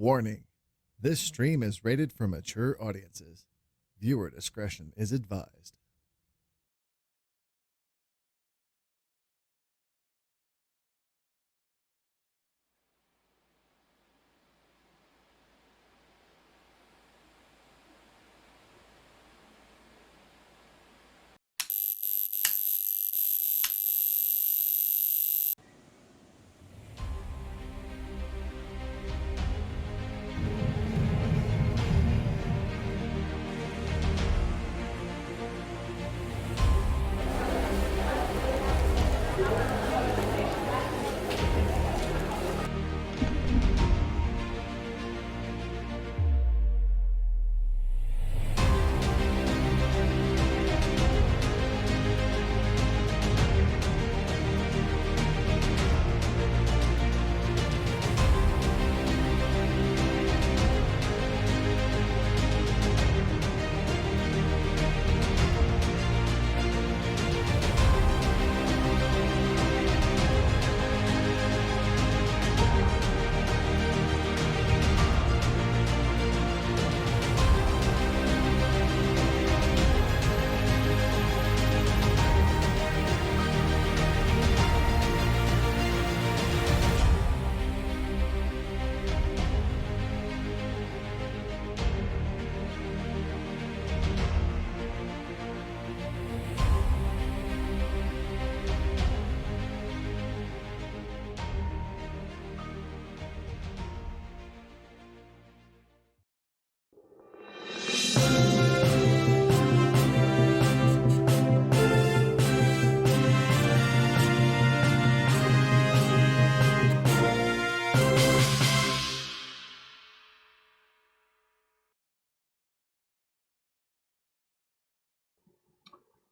Warning: this stream is rated for mature audiences. Viewer discretion is advised.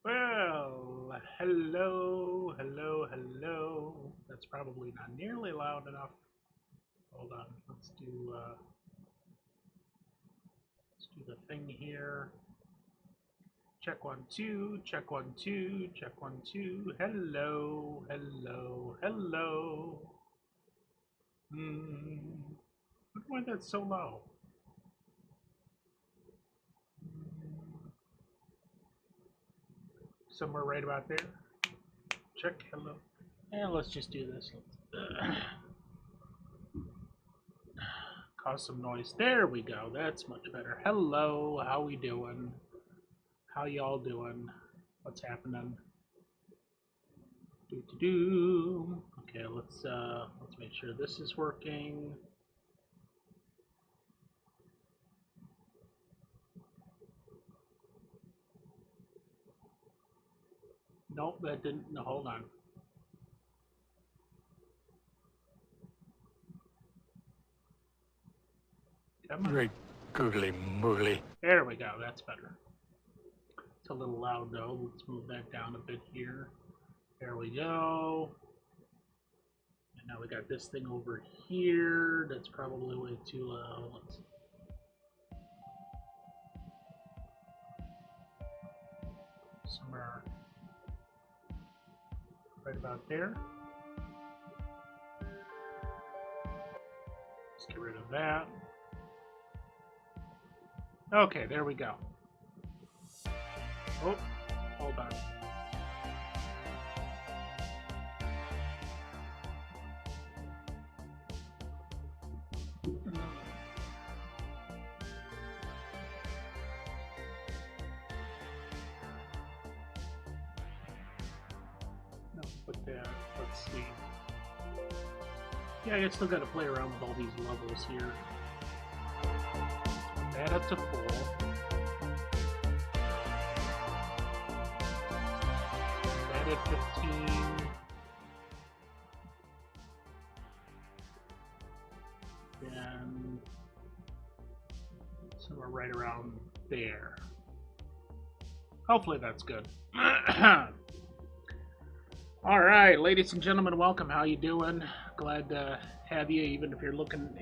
Well, hello. That's probably not nearly loud enough. Hold on, let's do the thing here. Check 1 2, check 1 2, check 1 2. Hello. Wonder why that's so low. Somewhere right about there. Check hello. And let's just do this. Cause some noise. There we go. That's much better. Hello. How we doing? How y'all doing? What's happening? Okay, let's make sure this is working. Nope, that didn't. No, hold on. Come on. Great googly moogly. There we go. That's better. It's a little loud though. Let's move that down a bit here. There we go. And now we got this thing over here. That's probably way too loud. Let's somewhere right about there. Let's get rid of that. Okay, there we go. Oh, hold on. No, put that. Let's see. Yeah, I still got to play around with all these levels here. That up to full. That at 15. Then somewhere right around there. Hopefully that's good. All right, ladies and gentlemen, welcome. How you doing? Glad to have you, even if you're licking.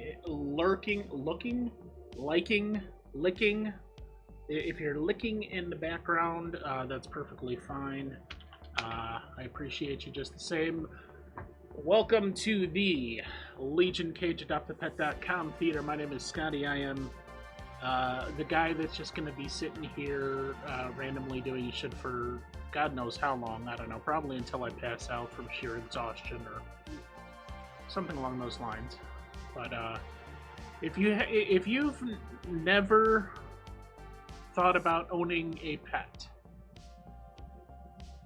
If you're licking in the background, that's perfectly fine. I appreciate you just the same. Welcome to the Legion Cage AdoptAPet.com theater. My name is Scotty. I am the guy that's just going to be sitting here randomly doing shit for God knows how long. I don't know, probably until I pass out from sheer exhaustion or something along those lines. But if you've never thought about owning a pet,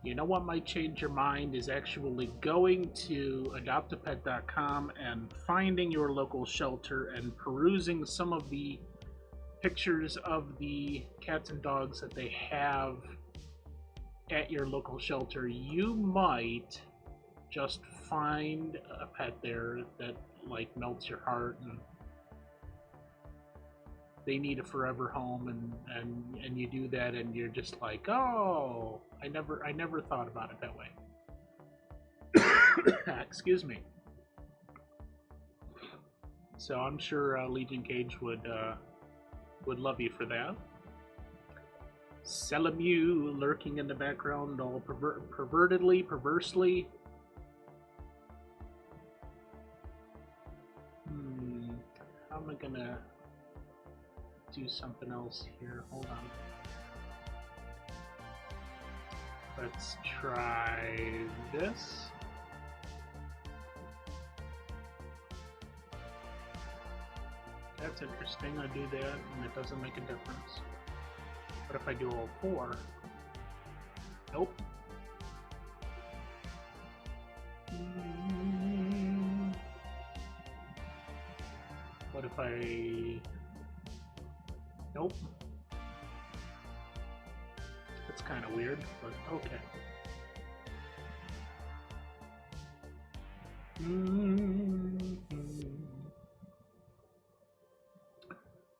you know what might change your mind is actually going to adoptapet.com and finding your local shelter and perusing some of the pictures of the cats and dogs that they have at your local shelter. You might just find a pet there that like melts your heart, and they need a forever home, and you do that, and you're just like, oh, I never thought about it that way. Excuse me. So I'm sure Legion Cage would love you for that. Celamu lurking in the background, all perversely. How am I gonna do something else here? Hold on. Let's try this. That's interesting. I do that and it doesn't make a difference. But if I do all four, nope. What if I... Nope. That's kind of weird, but okay.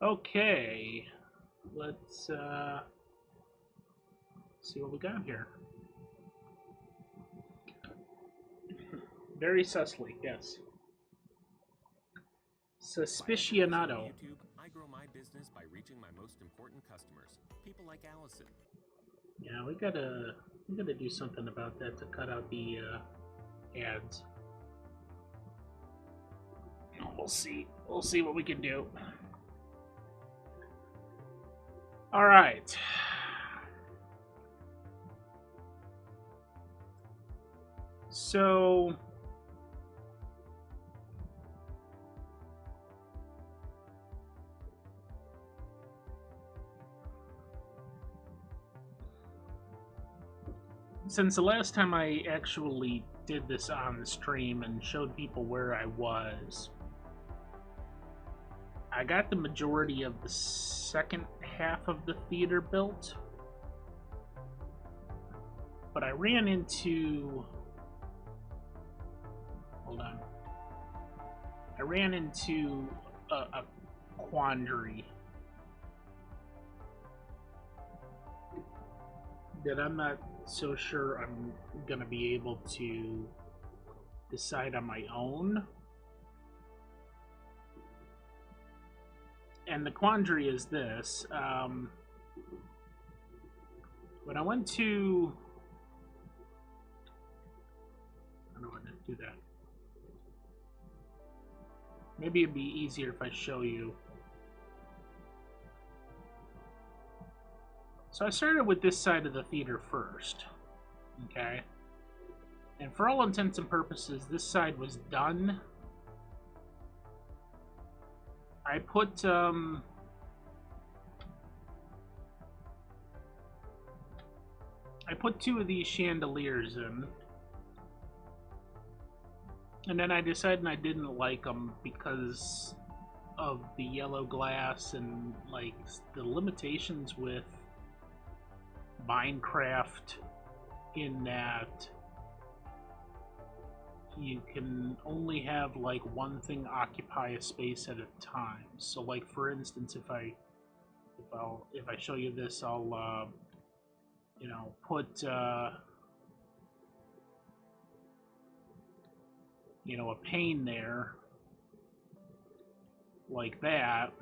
Okay, let's see what we got here. Very susly, yes. Suspicionado. YouTube, I grow my business by reaching my most important customers, people like Allison. Yeah, we gotta do something about that to cut out the ads. We'll see. We'll see what we can do. All right. So since the last time I actually did this on the stream and showed people where I was, I got the majority of the second half of the theater built, but I ran into... Hold on. I ran into a quandary that I'm not so sure I'm gonna be able to decide on my own. And the quandary is this. When I went to... I don't know how to do that. Maybe it'd be easier if I show you. So I started with this side of the theater first. Okay? And for all intents and purposes, this side was done. I put two of these chandeliers in, and then I decided I didn't like them because of the yellow glass and like the limitations with Minecraft in that you can only have like one thing occupy a space at a time. So like for instance, if I show you this, I'll you know, put you know, a pane there like that,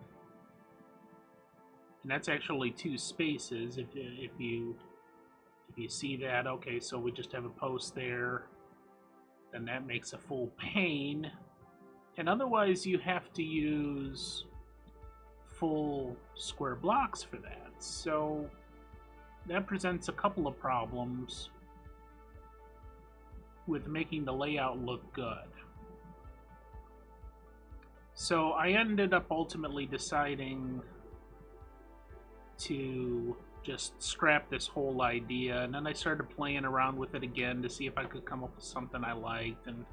and that's actually two spaces. If you see that, okay, so we just have a post there, then that makes a full pane, And otherwise you have to use full square blocks for that. So that presents a couple of problems with making the layout look good. So I ended up ultimately deciding to just scrap this whole idea, and then I started playing around with it again to see if I could come up with something I liked, and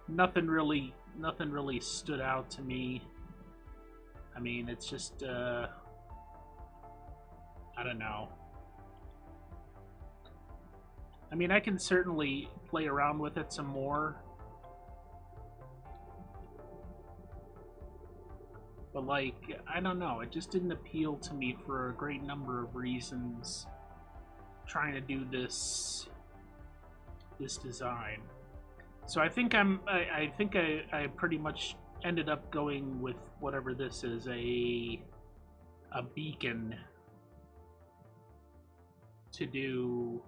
nothing really stood out to me. I mean, it's just I don't know. I mean, I can certainly play around with it some more, but like, I don't know, it just didn't appeal to me for a great number of reasons trying to do this design. So I think I pretty much ended up going with whatever this is, a beacon, to do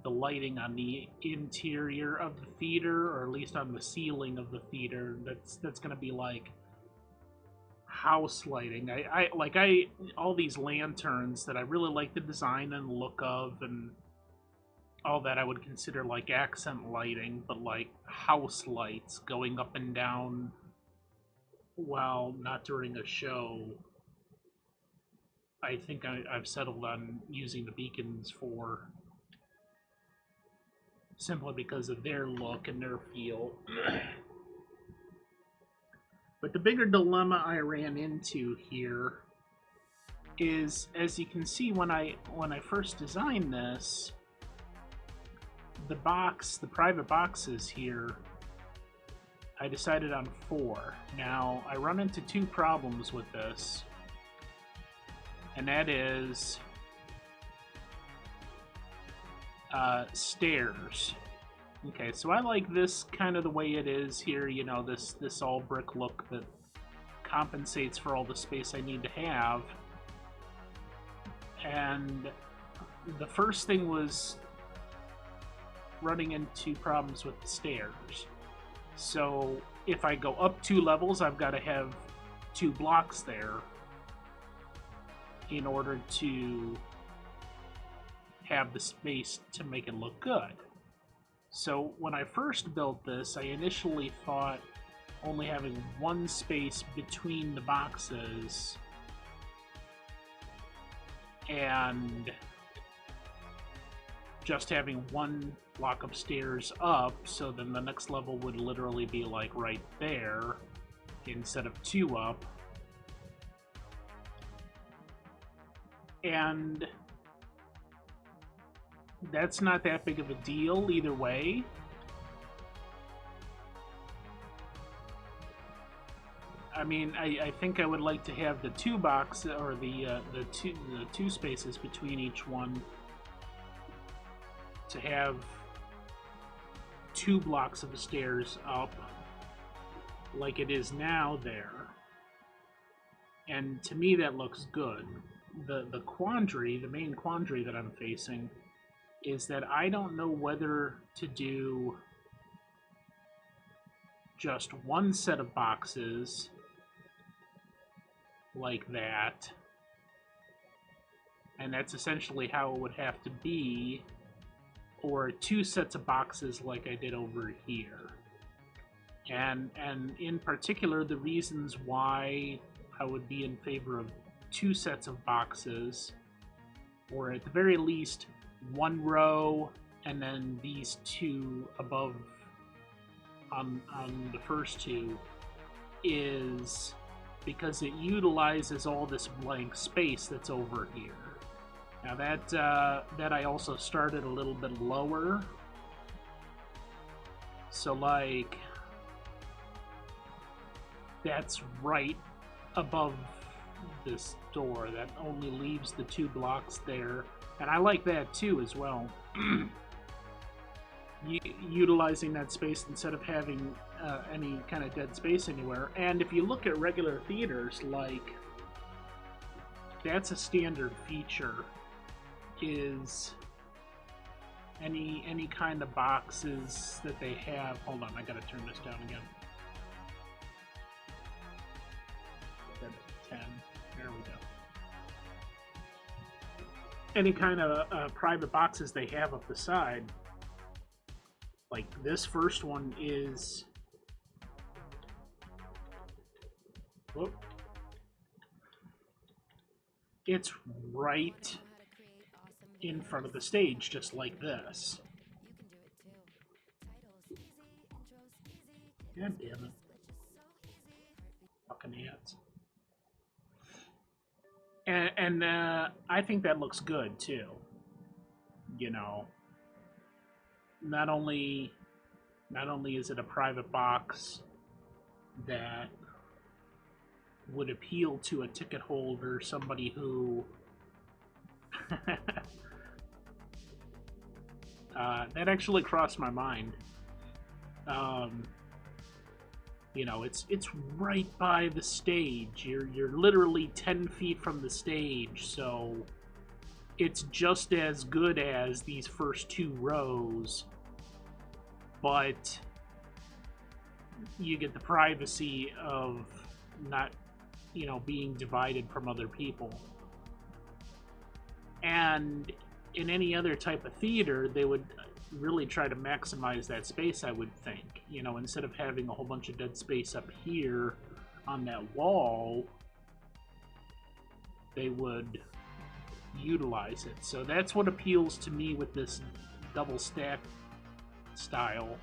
the lighting on the interior of the theater, or at least on the ceiling of the theater. That's gonna be like house lighting. I all these lanterns that I really like the design and look of, and all that I would consider like accent lighting, but like house lights going up and down while not during a show. I think I've settled on using the beacons for, simply because of their look and their feel. But the bigger dilemma I ran into here is, as you can see, when I first designed this, the private boxes here, I decided on 4. Now, I run into 2 problems with this, and that is stairs. Okay, so I like this kind of the way it is here, you know, this all brick look that compensates for all the space I need to have. And the first thing was running into problems with the stairs. So if I go up 2 levels, I've got to have 2 blocks there in order to have the space to make it look good. So when I first built this, I initially thought only having 1 space between the boxes and just having 1 block of stairs up, so then the next level would literally be like right there instead of 2 up. And that's not that big of a deal either way. I mean, I think I would like to have the 2 box, or the two spaces between each one, to have 2 blocks of the stairs up like it is now there. And to me that looks good. The main quandary that I'm facing is that I don't know whether to do just 1 set of boxes like that, and that's essentially how it would have to be, or 2 sets of boxes like I did over here. And in particular, the reasons why I would be in favor of 2 sets of boxes, or at the very least 1 row and then these 2 above on the first 2, is because it utilizes all this blank space that's over here. Now that I also started a little bit lower, so like that's right above this door. That only leaves the 2 blocks there, and I like that too as well. Utilizing that space instead of having any kind of dead space anywhere. And if you look at regular theaters, like, that's a standard feature, is any kind of boxes that they have. Hold on, I gotta turn this down again. that 10. There we go. Any kind of private boxes they have up the side, like this first one is, whoop, it's right in front of the stage, just like this. God damn it. Fucking ants. And I think that looks good too. You know, not only is it a private box that would appeal to a ticket holder, somebody who that actually crossed my mind. You know, it's right by the stage. You're literally 10 feet from the stage, so it's just as good as these first 2 rows, but you get the privacy of not, you know, being divided from other people. And in any other type of theater, they would really try to maximize that space, I would think. You know, instead of having a whole bunch of dead space up here on that wall, they would utilize it. So that's what appeals to me with this double stack style.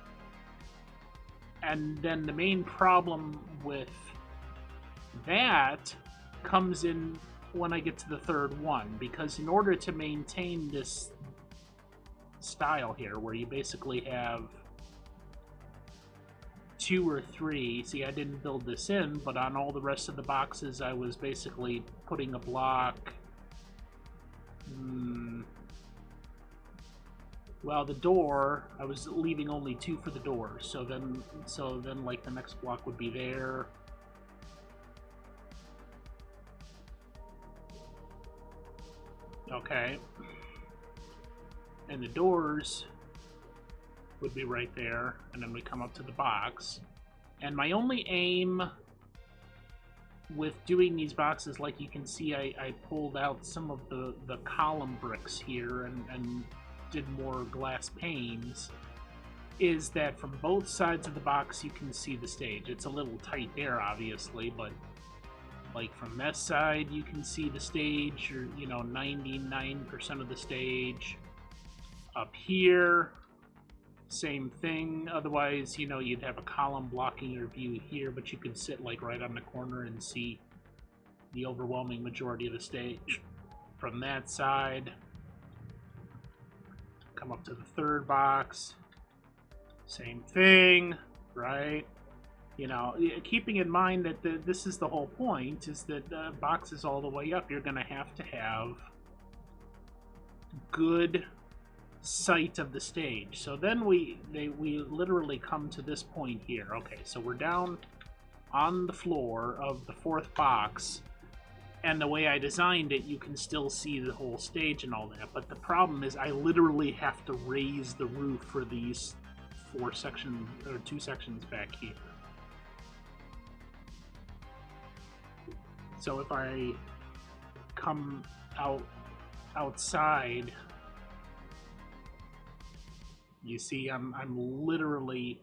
And then the main problem with that comes in when I get to the third one, because in order to maintain this style here, where you basically have 2 or 3, see, I didn't build this in, but on all the rest of the boxes I was basically putting a block. Well, the door, I was leaving only 2 for the door, so then like the next block would be there. Okay. And the doors would be right there, and then we come up to the box. And my only aim with doing these boxes, like you can see, I pulled out some of the column bricks here and did more glass panes, is that from both sides of the box you can see the stage. It's a little tight there, obviously, but like from this side you can see the stage, or, you know, 99% of the stage. Up here, same thing. Otherwise, you know, you'd have a column blocking your view here, but you could sit like right on the corner and see the overwhelming majority of the stage. From that side, come up to the third box, same thing, right? You know, keeping in mind that this is the whole point, is that boxes all the way up, you're going to have good sight of the stage. So then we literally come to this point here. Okay, so we're down on the floor of the 4th box, and the way I designed it, you can still see the whole stage and all that, but the problem is I literally have to raise the roof for these 4 sections, or 2 sections back here. So if I come outside, you see I'm literally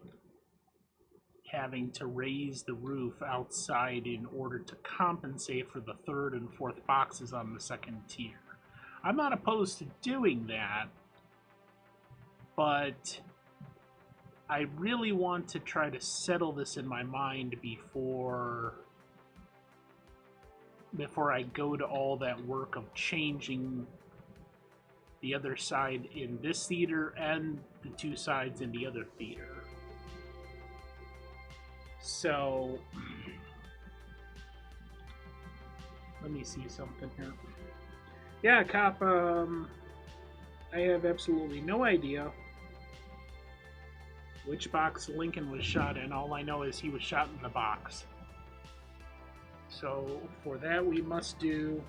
having to raise the roof outside in order to compensate for the 3rd and 4th boxes on the 2nd tier. I'm not opposed to doing that, but I really want to try to settle this in my mind before I go to all that work of changing the other side in this theater and the 2 sides in the other theater. So let me see something here. Yeah, Cop, I have absolutely no idea which box Lincoln was shot in. All I know is he was shot in the box. So for that we must do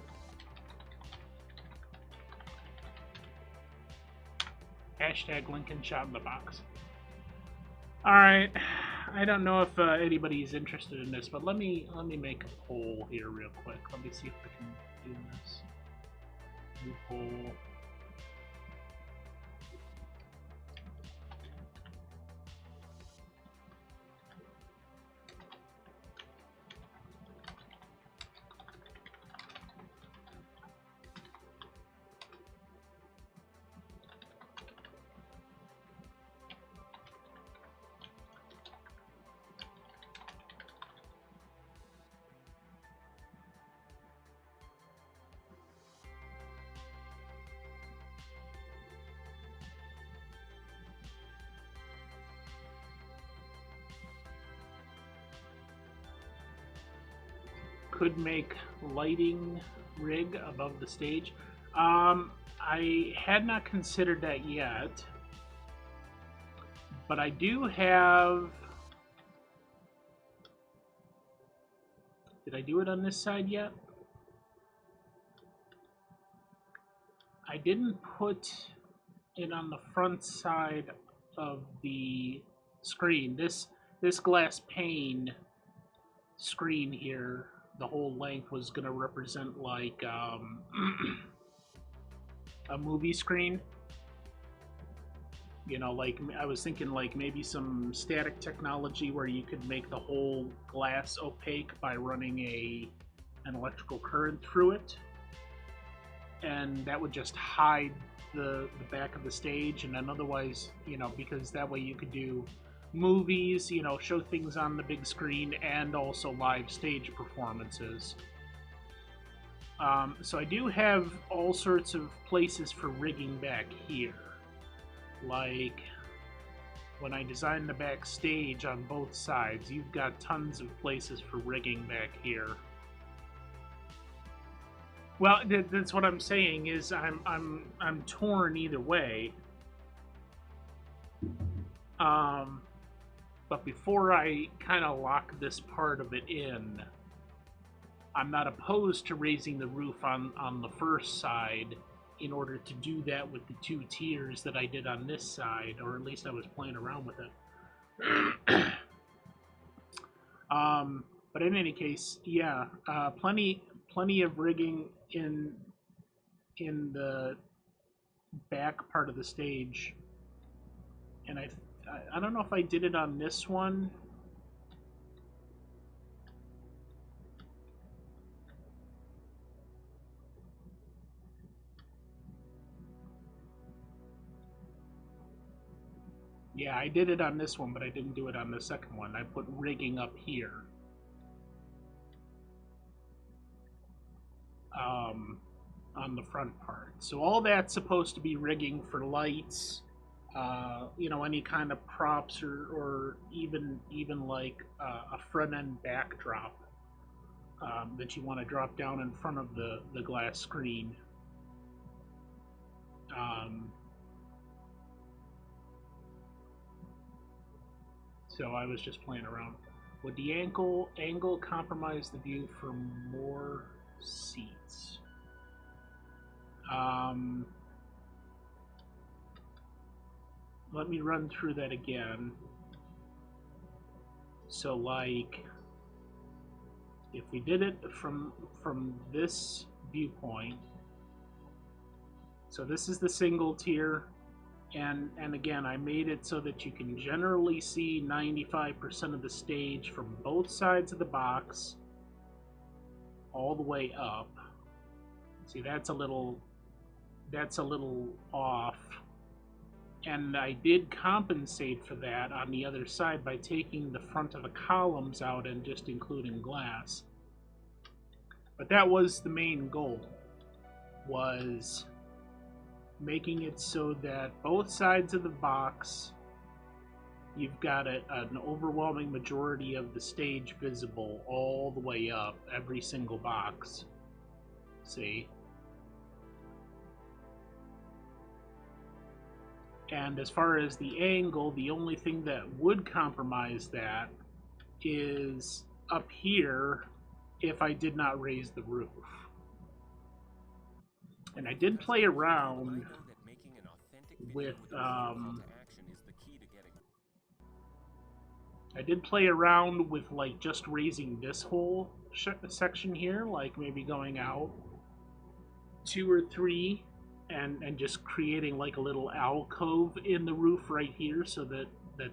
# Lincoln shot in the box. Alright, I don't know if anybody's interested in this, but let me make a poll here real quick. Let me see if I can do this. New poll. Could make lighting rig above the stage. I had not considered that yet, but I do have. Did I do it on this side yet? I didn't put it on the front side of the screen. This glass pane screen here, the whole length was going to represent like a movie screen. You know, like I was thinking like maybe some static technology where you could make the whole glass opaque by running an electrical current through it. And that would just hide the back of the stage, and then otherwise, you know, because that way you could do movies, you know, show things on the big screen, and also live stage performances. So I do have all sorts of places for rigging back here. Like, when I designed the backstage on both sides, you've got tons of places for rigging back here. Well, that's what I'm saying is I'm torn either way. But before I kind of lock this part of it in, I'm not opposed to raising the roof on the first side in order to do that with the two tiers that I did on this side, or at least I was playing around with it. But in any case, yeah, plenty of rigging in the back part of the stage, and I don't know if I did it on this one. Yeah, I did it on this one, but I didn't do it on the second one. I put rigging up here. On the front part. So all that's supposed to be rigging for lights, you know, any kind of props or even like a front end backdrop that you want to drop down in front of the glass screen. So I was just playing around. Would the angle compromise the view for more seats? Let me run through that again. So like, if we did it from this viewpoint, so this is the single tier, and again, I made it so that you can generally see 95% of the stage from both sides of the box all the way up. See, that's a little off, and I did compensate for that on the other side by taking the front of the columns out and just including glass. But that was the main goal, was making it so that both sides of the box, you've got an overwhelming majority of the stage visible all the way up, every single box. See? And as far as the angle, the only thing that would compromise that is up here if I did not raise the roof. And I did play around with I did play around with like just raising this whole section here, like maybe going out 2 or 3 and just creating like a little alcove in the roof right here so that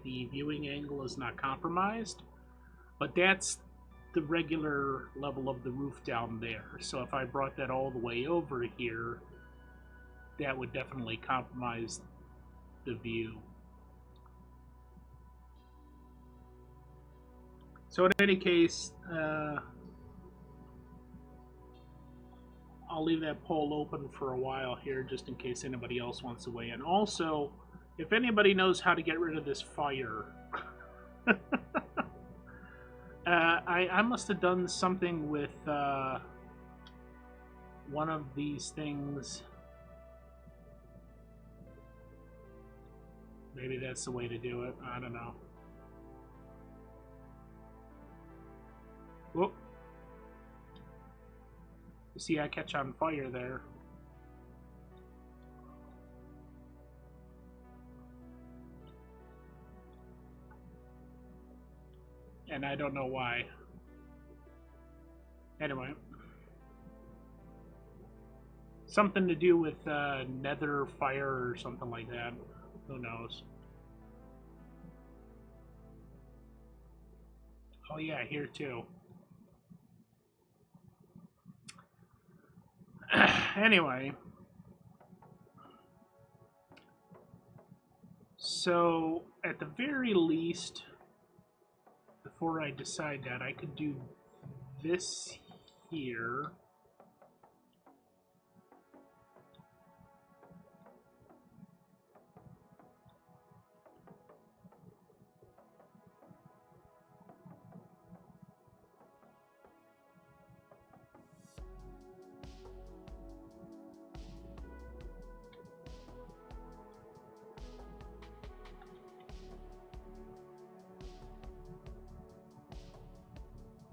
the viewing angle is not compromised. But that's the regular level of the roof down there. So if I brought that all the way over here, that would definitely compromise the view. So in any case, I'll leave that poll open for a while here just in case anybody else wants to weigh in. Also, if anybody knows how to get rid of this fire, I must have done something with one of these things. Maybe that's the way to do it. I don't know. Whoop. You see, I catch on fire there. And I don't know why. Anyway. Something to do with nether fire or something like that. Who knows? Oh yeah, here too. Anyway. So, at the very least, before I decide that, I could do this here.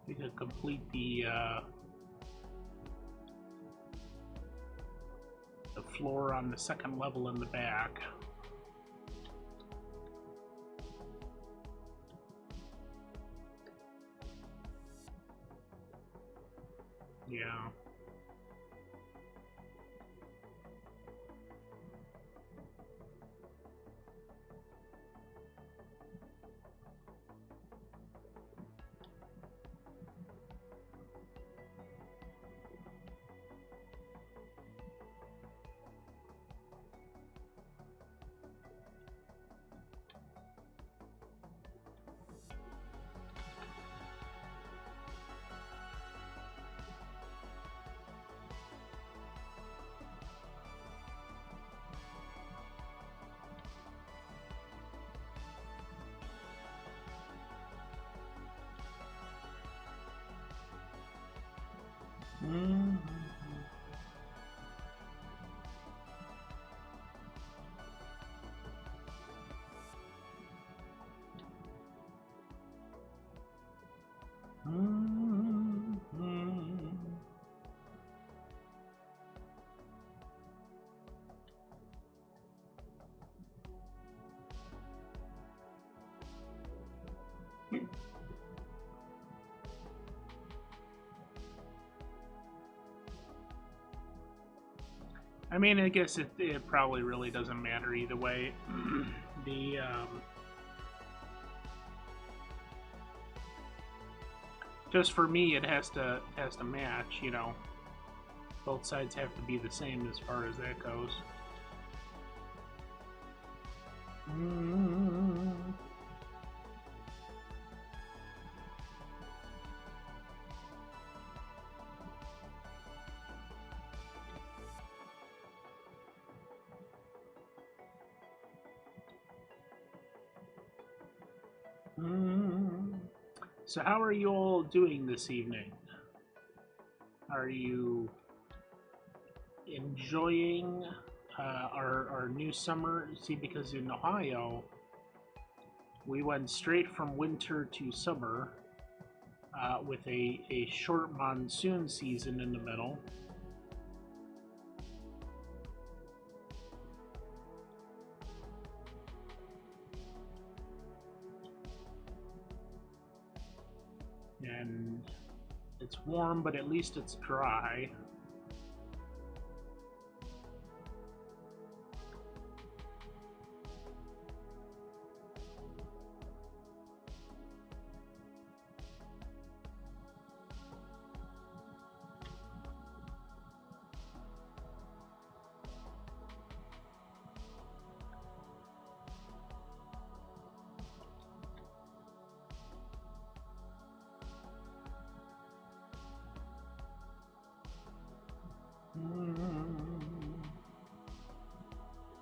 We could complete the floor on the second level in the back. Yeah. Mm-hmm. I mean, I guess it probably really doesn't matter either way. The just for me, it has to match. You know, both sides have to be the same as far as that goes. So how are you all doing this evening? Are you enjoying our new summer? See, because in Ohio, we went straight from winter to summer with a short monsoon season in the middle. And it's warm, but at least it's dry.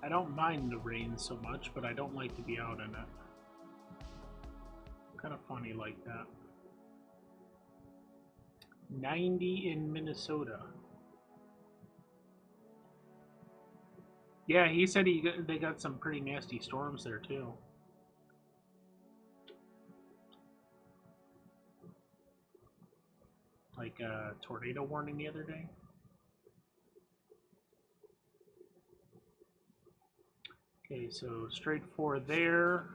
I don't mind the rain so much, but I don't like to be out in it. Kind of funny like that. 90 in Minnesota. Yeah, he said they got some pretty nasty storms there too. Like a tornado warning the other day. Okay, so straight 4 there,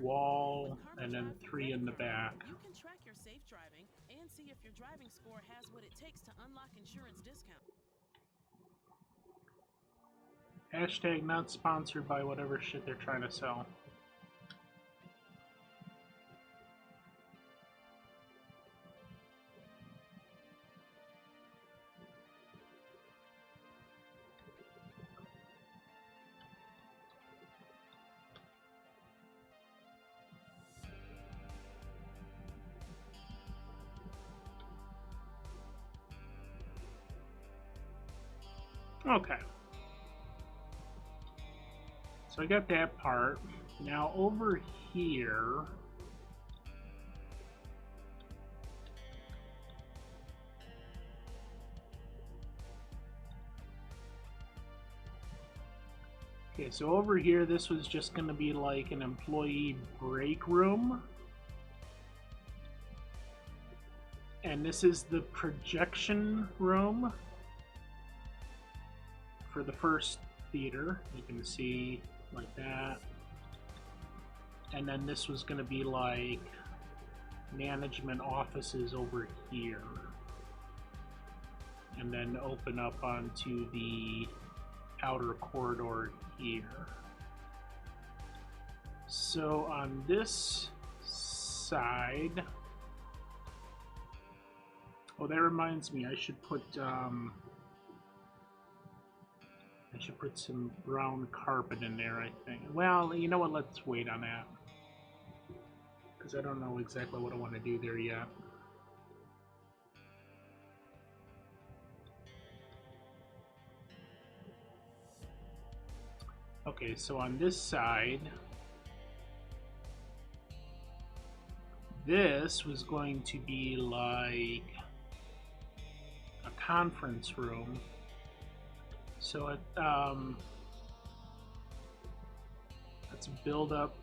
wall, and then 3 in the back. You can track your safe driving and see if your driving score has what it takes to unlock insurance discount. Hashtag not sponsored by whatever shit they're trying to sell. Okay. So I got that part. Now over here, okay, so over here, this was just going to be like an employee break room. And this is the projection room for the first theater. You can see like that. And then this was going to be like management offices over here. And then open up onto the outer corridor here. So on this side, oh, that reminds me, I should put some brown carpet in there, I think. Well, you know what, let's wait on that. Because I don't know exactly what I want to do there yet. Okay, so on this side, this was going to be like a conference room. So let's build up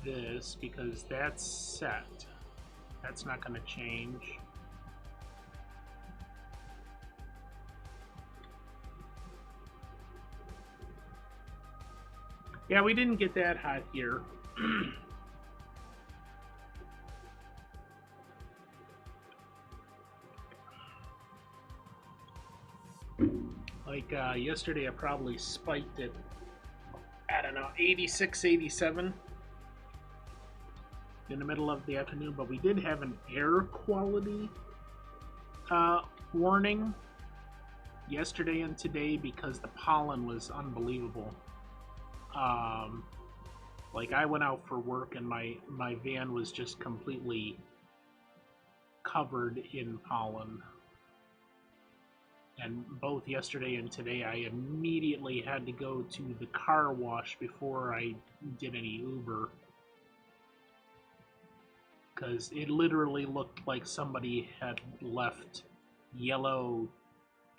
this because that's set. That's not going to change. Yeah, we didn't get that hot here. Like yesterday I probably spiked it, I don't know, 86, 87 in the middle of the afternoon, but we did have an air quality warning yesterday and today because the pollen was unbelievable. Like I went out for work and my van was just completely covered in pollen. And both yesterday and today, I immediately had to go to the car wash before I did any Uber. Because it literally looked like somebody had left yellow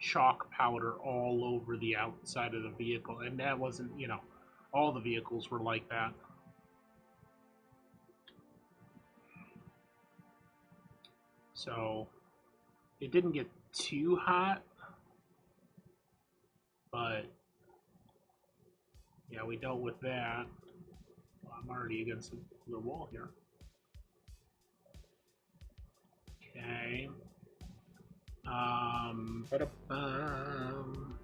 chalk powder all over the outside of the vehicle. And that wasn't, you know, all the vehicles were like that. So it didn't get too hot. But yeah, we dealt with that. Well, I'm already against the wall here. Ba-da-bum.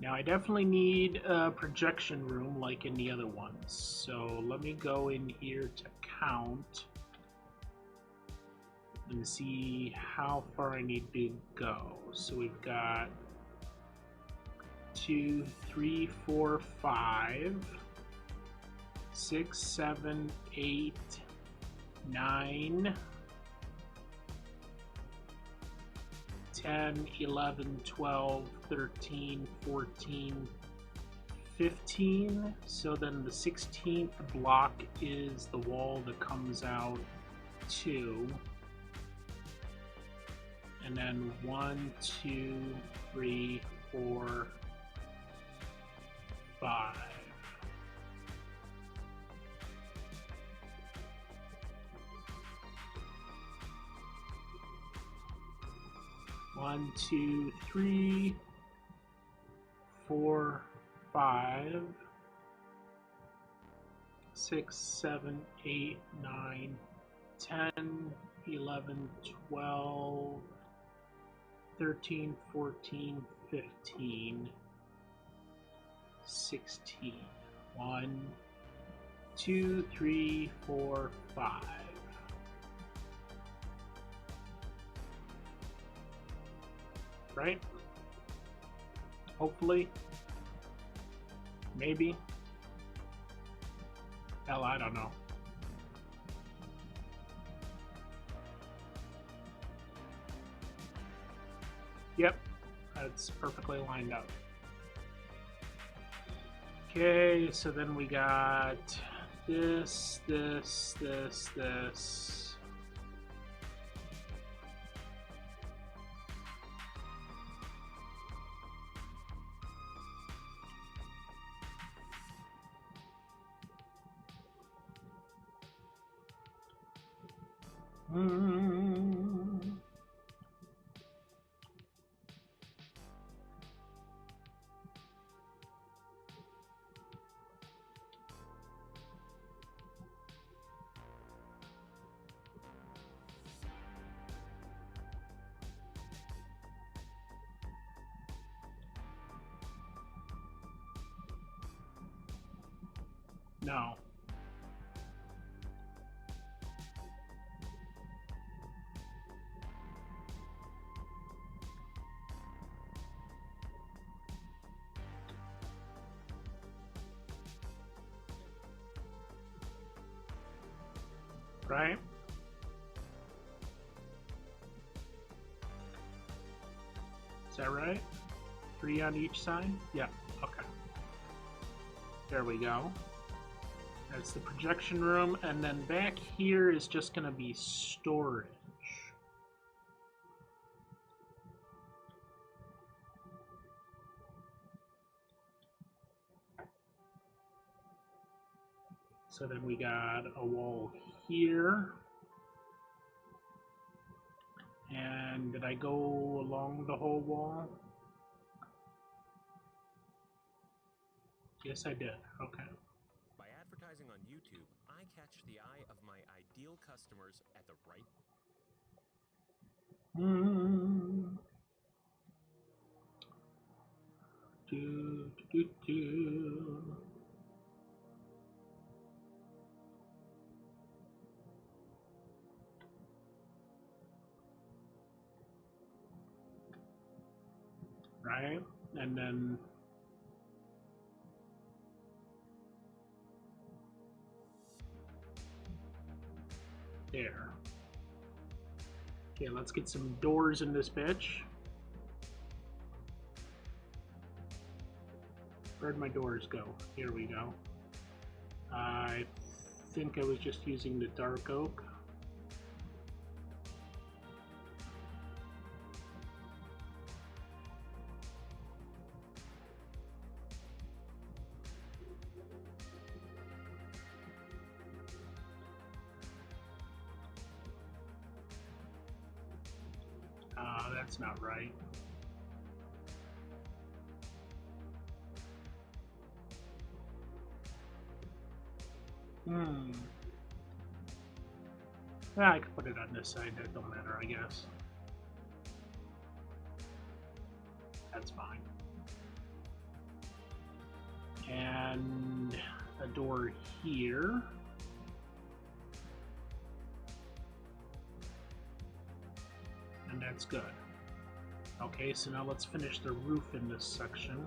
Now I definitely need a projection room like in the other ones. So let me go in here to count and see how far I need to go. So we've got 2, 3, 4, 5, 6, 7, 8, 9, 10, 11, 12, 13, 14, 15. So then the 16th block is the wall that comes out 2. And then 1, 2, 3, 4, 5. One, 2, 3, 4, 5, 6, 7, 8, 9, 10, 11, 12, 13, 14, 15, 16. 1, 2, 3, 4, 5. Right? Hopefully. Maybe. Hell, I don't know. Yep, that's perfectly lined up. Okay, so then we got this, this, this, this. No. Right? Is that right? 3 on each side? Yeah, okay. There we go. That's the projection room, and then back here is just going to be storage. So then we got a wall here. And did I go along the whole wall? Yes, I did. Okay. By advertising on YouTube, I catch the eye of my ideal customers at the right. Do. Right? And then there. Okay, let's get some doors in this bitch. Where'd my doors go? Here we go. I think I was just using the dark oak. That's not right. Yeah, I could put it on this side. That don't matter, I guess. That's fine. And a door here. And that's good. Okay, so now let's finish the roof in this section.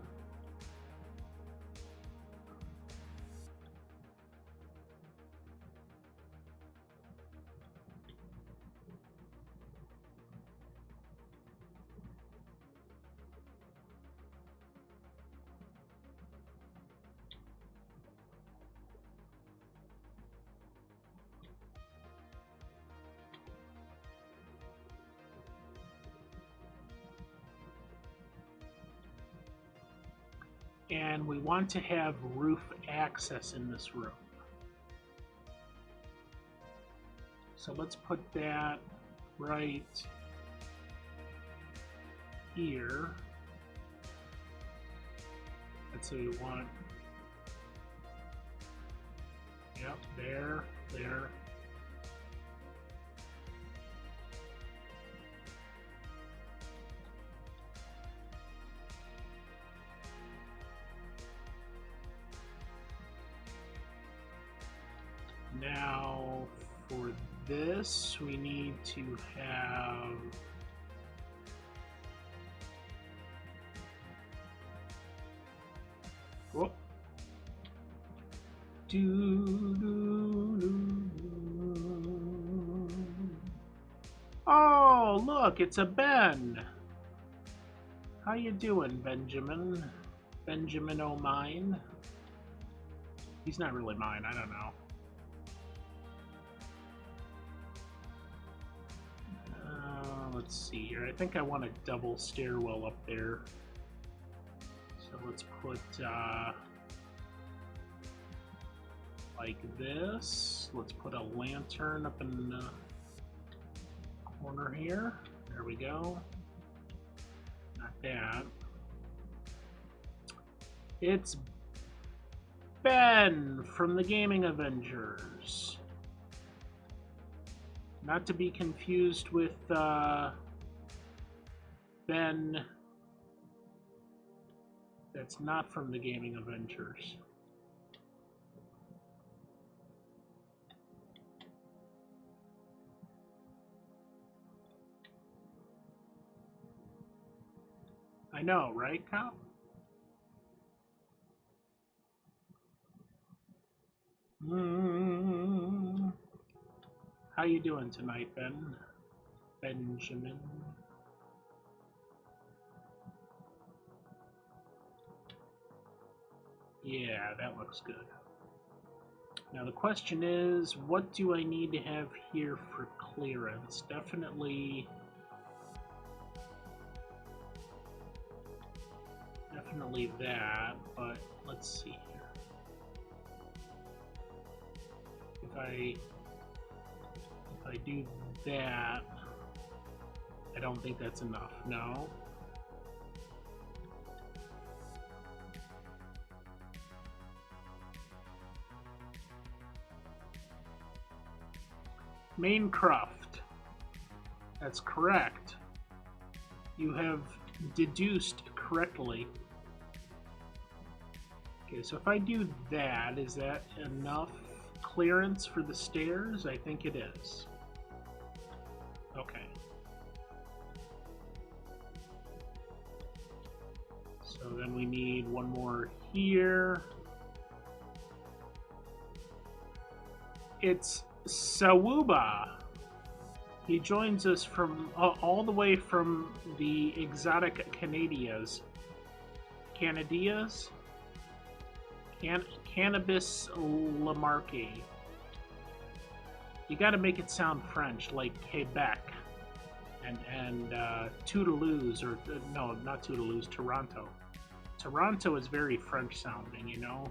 And we want to have roof access in this room. So let's put that right here. Let's say we want, yep, there. Now, for this, we need to have whoop. Oh, look, it's a Ben. How you doing, Benjamin? Benjamin O'Mine? He's not really mine, I don't know. Let's see here. I think I want a double stairwell up there. So let's put like this. Let's put a lantern up in the corner here. There we go. Not that. It's Ben from the Gaming Avengers. Not to be confused with Ben. That's not from the Gaming Avengers. I know, right, Kyle? How you doing tonight, Ben? Benjamin? Yeah, that looks good. Now the question is, what do I need to have here for clearance? Definitely that, but let's see here. If I do that, I don't think that's enough. No. Maincroft. That's correct. You have deduced correctly. Okay, so if I do that, is that enough clearance for the stairs? I think it is. Okay. So then we need one more here. It's Sawuba. He joins us from all the way from the exotic Canadias. Cannabis Lamarque. You got to make it sound French, like Quebec and Toulouse, or no, not Toulouse, Toronto. Toronto is very French sounding, you know.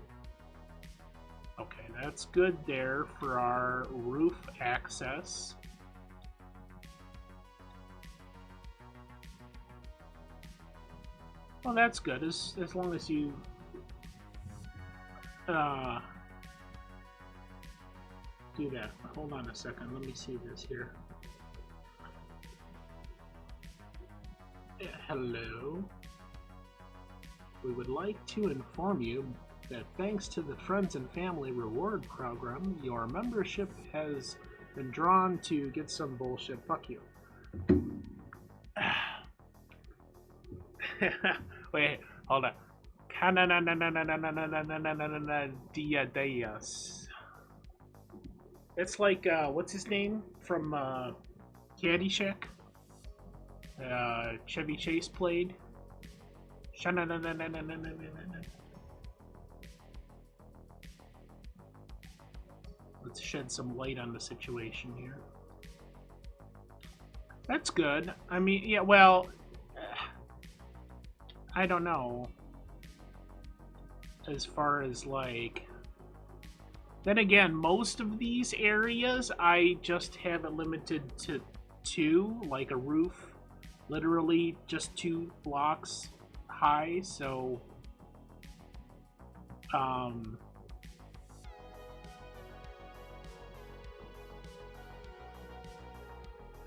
Okay, that's good there for our roof access. Well, that's good, as long as you do that. Hold on a second. Let me see this here. Hello. We would like to inform you that thanks to the Friends and Family Reward Program, your membership has been drawn to get some bullshit. Fuck you. Wait, hold on. It's like, what's his name from Caddyshack? Chevy Chase played. Let's shed some light on the situation here. That's good. I mean, yeah, well, I don't know. As far as, like... Then again, most of these areas, I just have it limited to 2, like a roof. Literally just 2 blocks high, so... I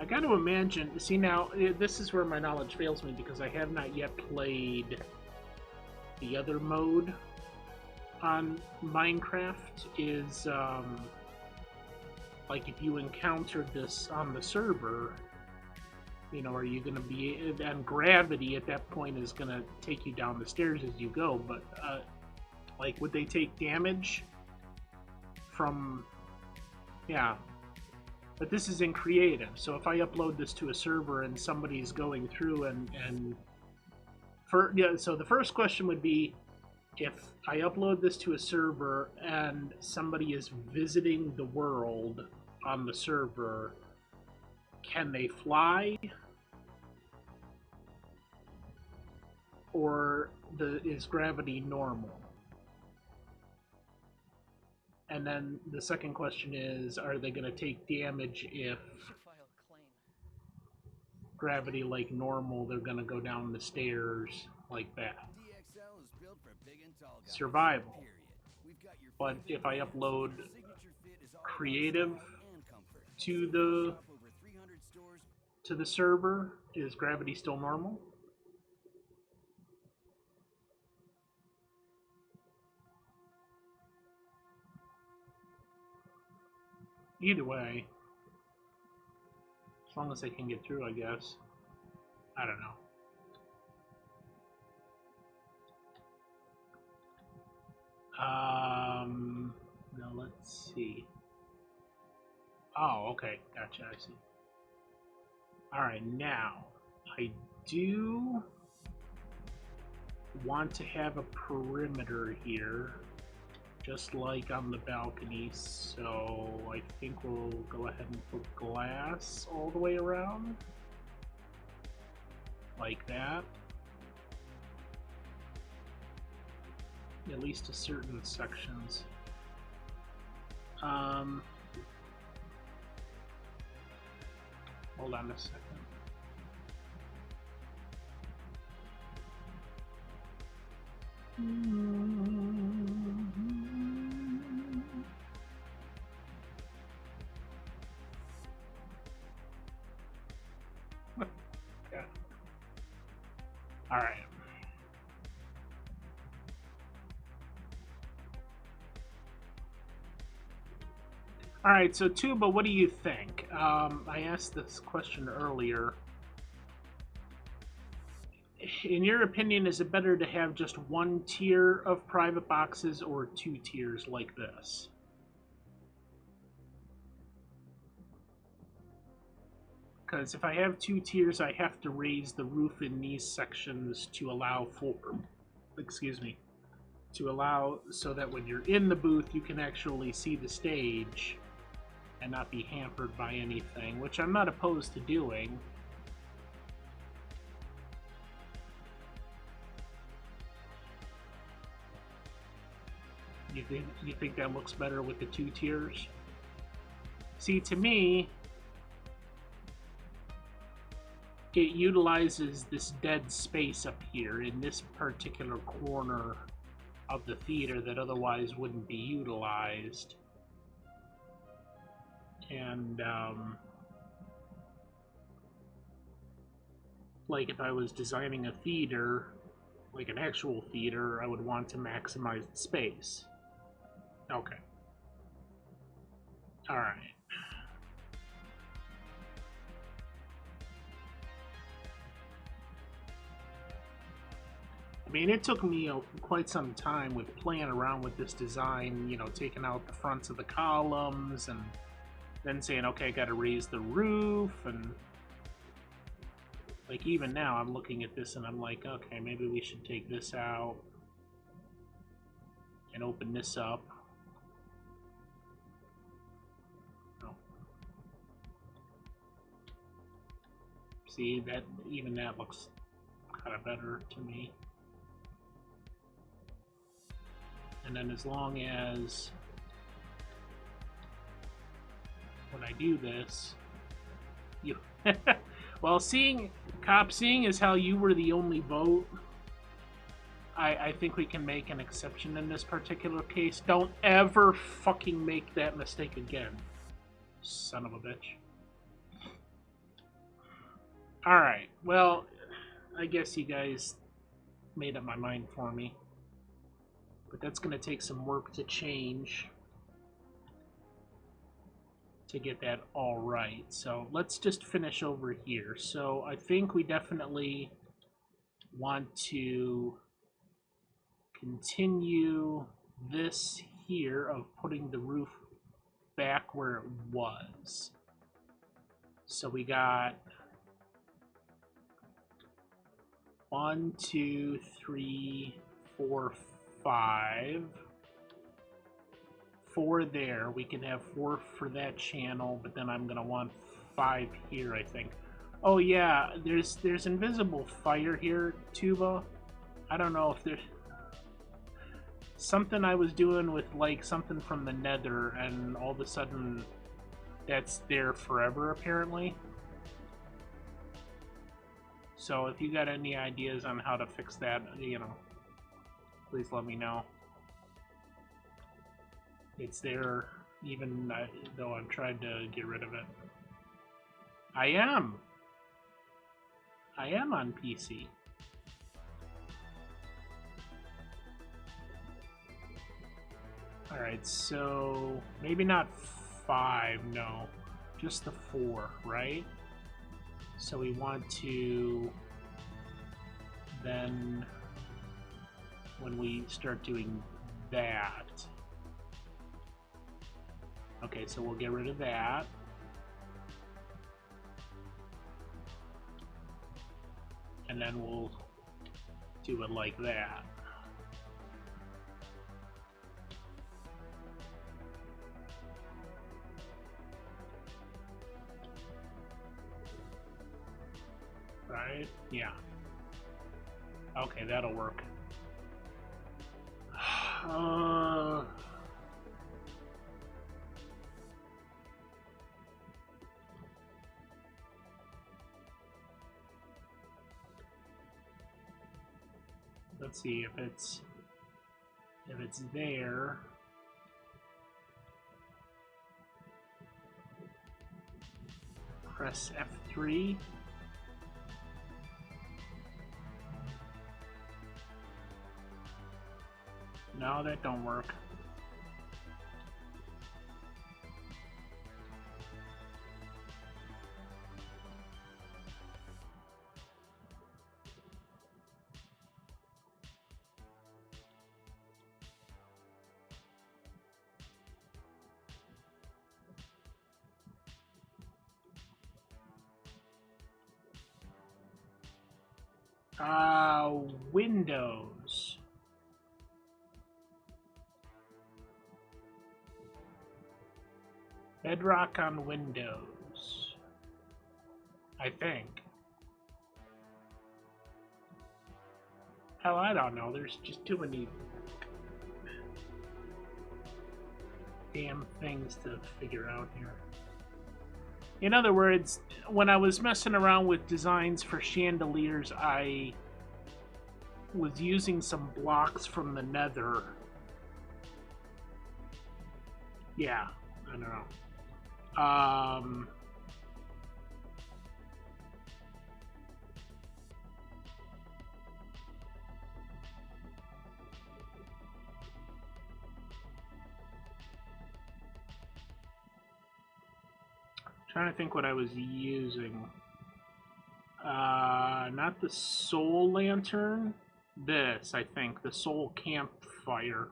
got to imagine... See, now, this is where my knowledge fails me, because I have not yet played the other mode on Minecraft. Is, like, if you encountered this on the server, you know, are you going to be... And gravity at that point is going to take you down the stairs as you go, but, like, would they take damage from... Yeah. But this is in creative, so if I upload this to a server and somebody's going through so the first question would be, if I upload this to a server and somebody is visiting the world on the server, can they fly? Or is gravity normal? And then the second question is, are they going to take damage if gravity like normal, they're going to go down the stairs like that? Survival. But if I upload creative to the server, is gravity still normal? Either way, as long as I can get through, I guess. I don't know. Now let's see. Oh, okay, gotcha, I see. Alright, now, I do want to have a perimeter here, just like on the balcony, so I think we'll go ahead and put glass all the way around, like that. At least to certain sections. Hold on a second. Yeah. All right. All right, so Tuba, what do you think? I asked this question earlier. In your opinion, is it better to have just one tier of private boxes or 2 tiers like this? Because if I have 2 tiers, I have to raise the roof in these sections to allow for, to allow so that when you're in the booth, you can actually see the stage and not be hampered by anything, which I'm not opposed to doing. You think that looks better with the 2 tiers? See, to me, it utilizes this dead space up here in this particular corner of the theater that otherwise wouldn't be utilized. And like if I was designing a theater, like an actual theater, I would want to maximize the space. Okay. Alright. I mean, it took me quite some time with playing around with this design, you know, taking out the fronts of the columns and then saying, okay, I gotta raise the roof, and like even now I'm looking at this and I'm like, okay, maybe we should take this out and open this up. Oh. See, that even that looks kind of better to me. And then as long as when I do this, you well, seeing as how you were the only vote, I think we can make an exception in this particular case. Don't ever fucking make that mistake again, son of a bitch. Alright, well, I guess you guys made up my mind for me. But that's going to take some work to change to get that all right. So let's just finish over here. So I think we definitely want to continue this here of putting the roof back where it was. So we got 1, 2, 3, 4, 5. 4 there. We can have 4 for that channel, but then I'm gonna want 5 here, I think. Oh yeah, there's invisible fire here, Tuba. I don't know if there's something I was doing with like something from the Nether, and all of a sudden that's there forever apparently. So if you got any ideas on how to fix that, you know, please let me know. It's there even though I've tried to get rid of it. I am on PC. Alright, so maybe not 5, no. Just the 4, right? So we want to then, when we start doing that, okay, so we'll get rid of that. And then we'll do it like that. Right? Yeah. Okay, that'll work. Let's see if it's there. Press F3. No, that don't work. Windows. Bedrock on Windows, I think. Hell, I don't know. There's just too many damn things to figure out here. In other words, when I was messing around with designs for chandeliers, I was using some blocks from the Nether. Yeah, I don't know. Um, trying to think what I was using. Not the Soul Lantern. This, I think, the Soul Campfire.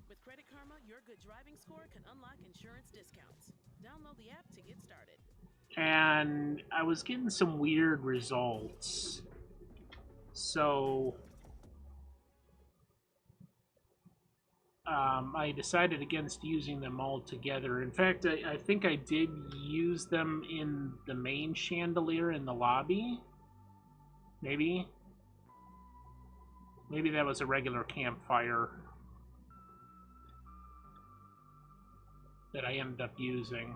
With Credit Karma, your good driving score can unlock insurance discounts. Download the app to get started. And I was getting some weird results. So I decided against using them all together. In fact, I think I did use them in the main chandelier in the lobby. Maybe that was a regular campfire that I ended up using.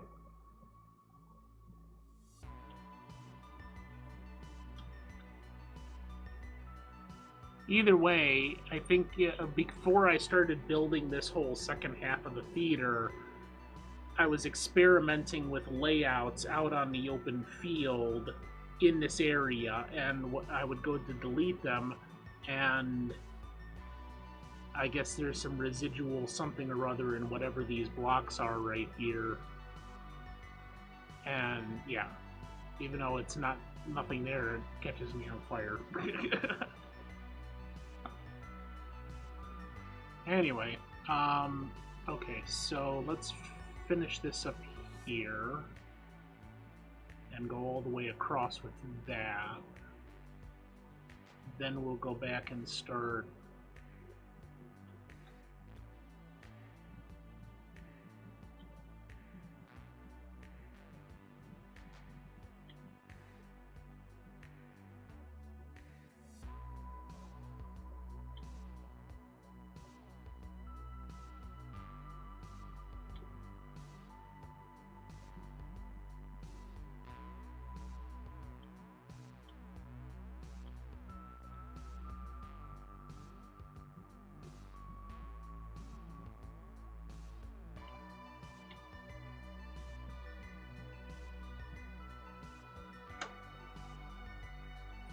Either way, I think before I started building this whole second half of the theater, I was experimenting with layouts out on the open field in this area, and I would go to delete them, and I guess there's some residual something or other in whatever these blocks are right here. And yeah, even though it's nothing there, it catches me on fire. Anyway, okay, so let's finish this up here and go all the way across with that. Then we'll go back and start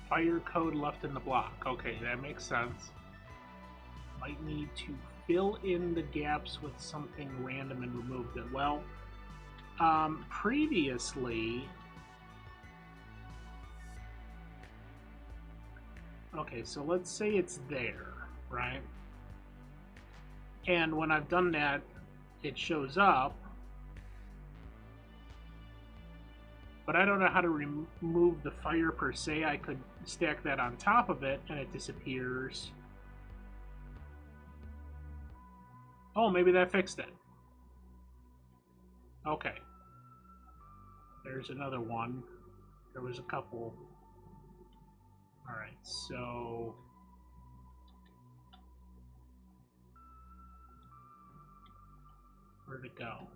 fire code left in the block. Okay, that makes sense. Might need to fill in the gaps with something random and remove them. Well, previously... Okay, so let's say it's there, right? And when I've done that, it shows up. But I don't know how to remove the fire per se. I could stack that on top of it and it disappears. Oh, maybe that fixed it. Okay. There's another one. There was a couple. Alright, so... where'd it go?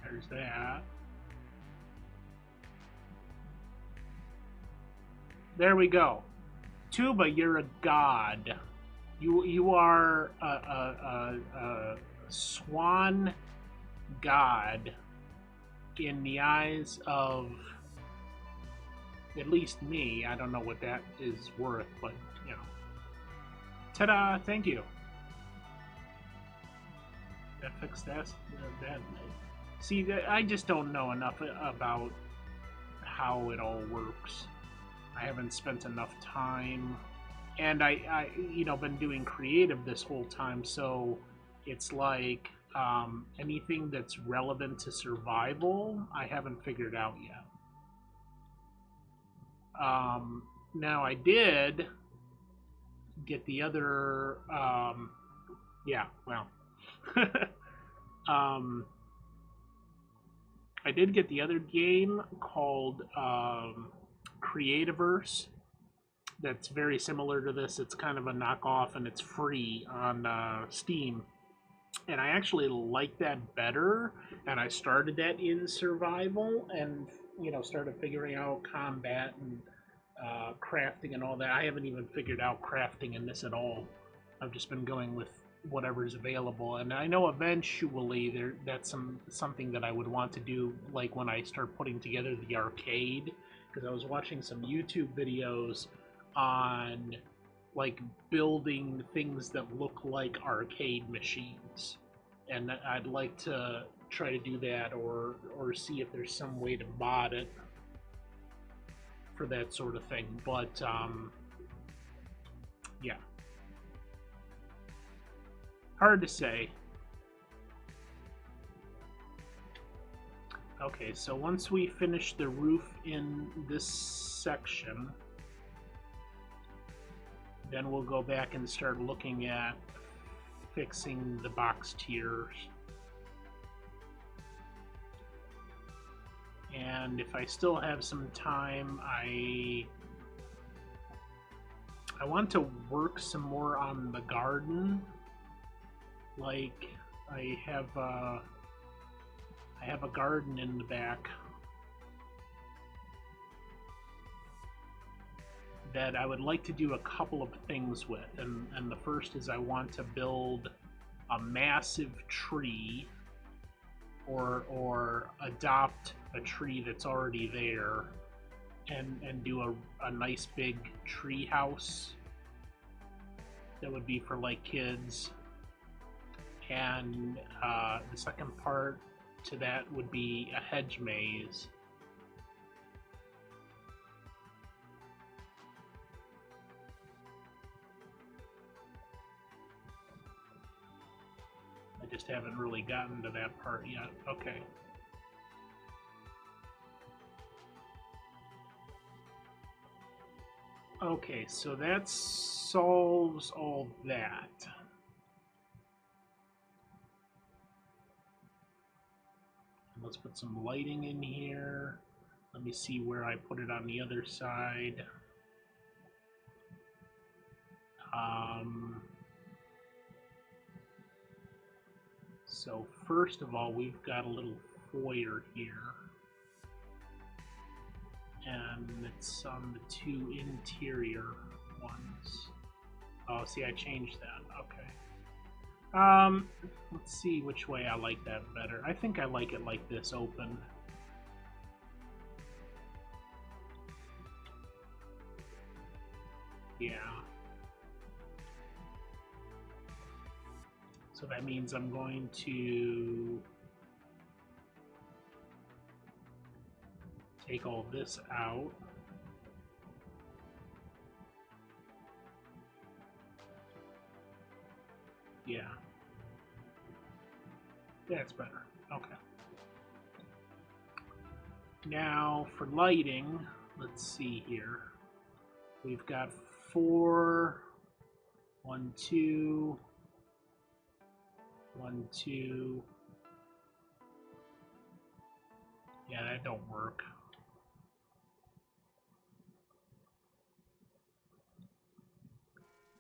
There's that. There we go. Tuba, you're a god. You are a swan god in the eyes of at least me. I don't know what that is worth, but you know. Ta-da! Thank you. That fixed that. See, I just don't know enough about how it all works. I haven't spent enough time, and I been doing creative this whole time, so it's like anything that's relevant to survival, I haven't figured out yet. Now I did get the other, I did get the other game called Creativerse that's very similar to this. It's kind of a knockoff, and it's free on Steam. And I actually like that better. And I started that in survival, and started figuring out combat and crafting and all that. I haven't even figured out crafting in this at all. I've just been going with whatever's available, and I know eventually that's something that I would want to do, like when I start putting together the arcade, because I was watching some YouTube videos on like building things that look like arcade machines, and I'd like to try to do that, or see if there's some way to mod it for that sort of thing. But yeah, hard to say. Okay, so once we finish the roof in this section, then we'll go back and start looking at fixing the box tiers. And if I still have some time, I want to work some more on the garden. Like, I have a garden in the back that I would like to do a couple of things with, and the first is I want to build a massive tree, or adopt a tree that's already there, and do a nice big tree house that would be for like kids. And the second part to that would be a hedge maze. I just haven't really gotten to that part yet. Okay. Okay, so that solves all that. Let's put some lighting in here. Let me see where I put it on the other side. So first of all, we've got a little foyer here. And it's on the two interior ones. Oh, see, I changed that. Okay. Let's see which way I like that better. I think I like it like this, open. Yeah. So that means I'm going to take all this out. Yeah. That's better. Okay. Now for lighting, let's see here. We've got 4, 1, 2, 1, 2. Yeah, that don't work.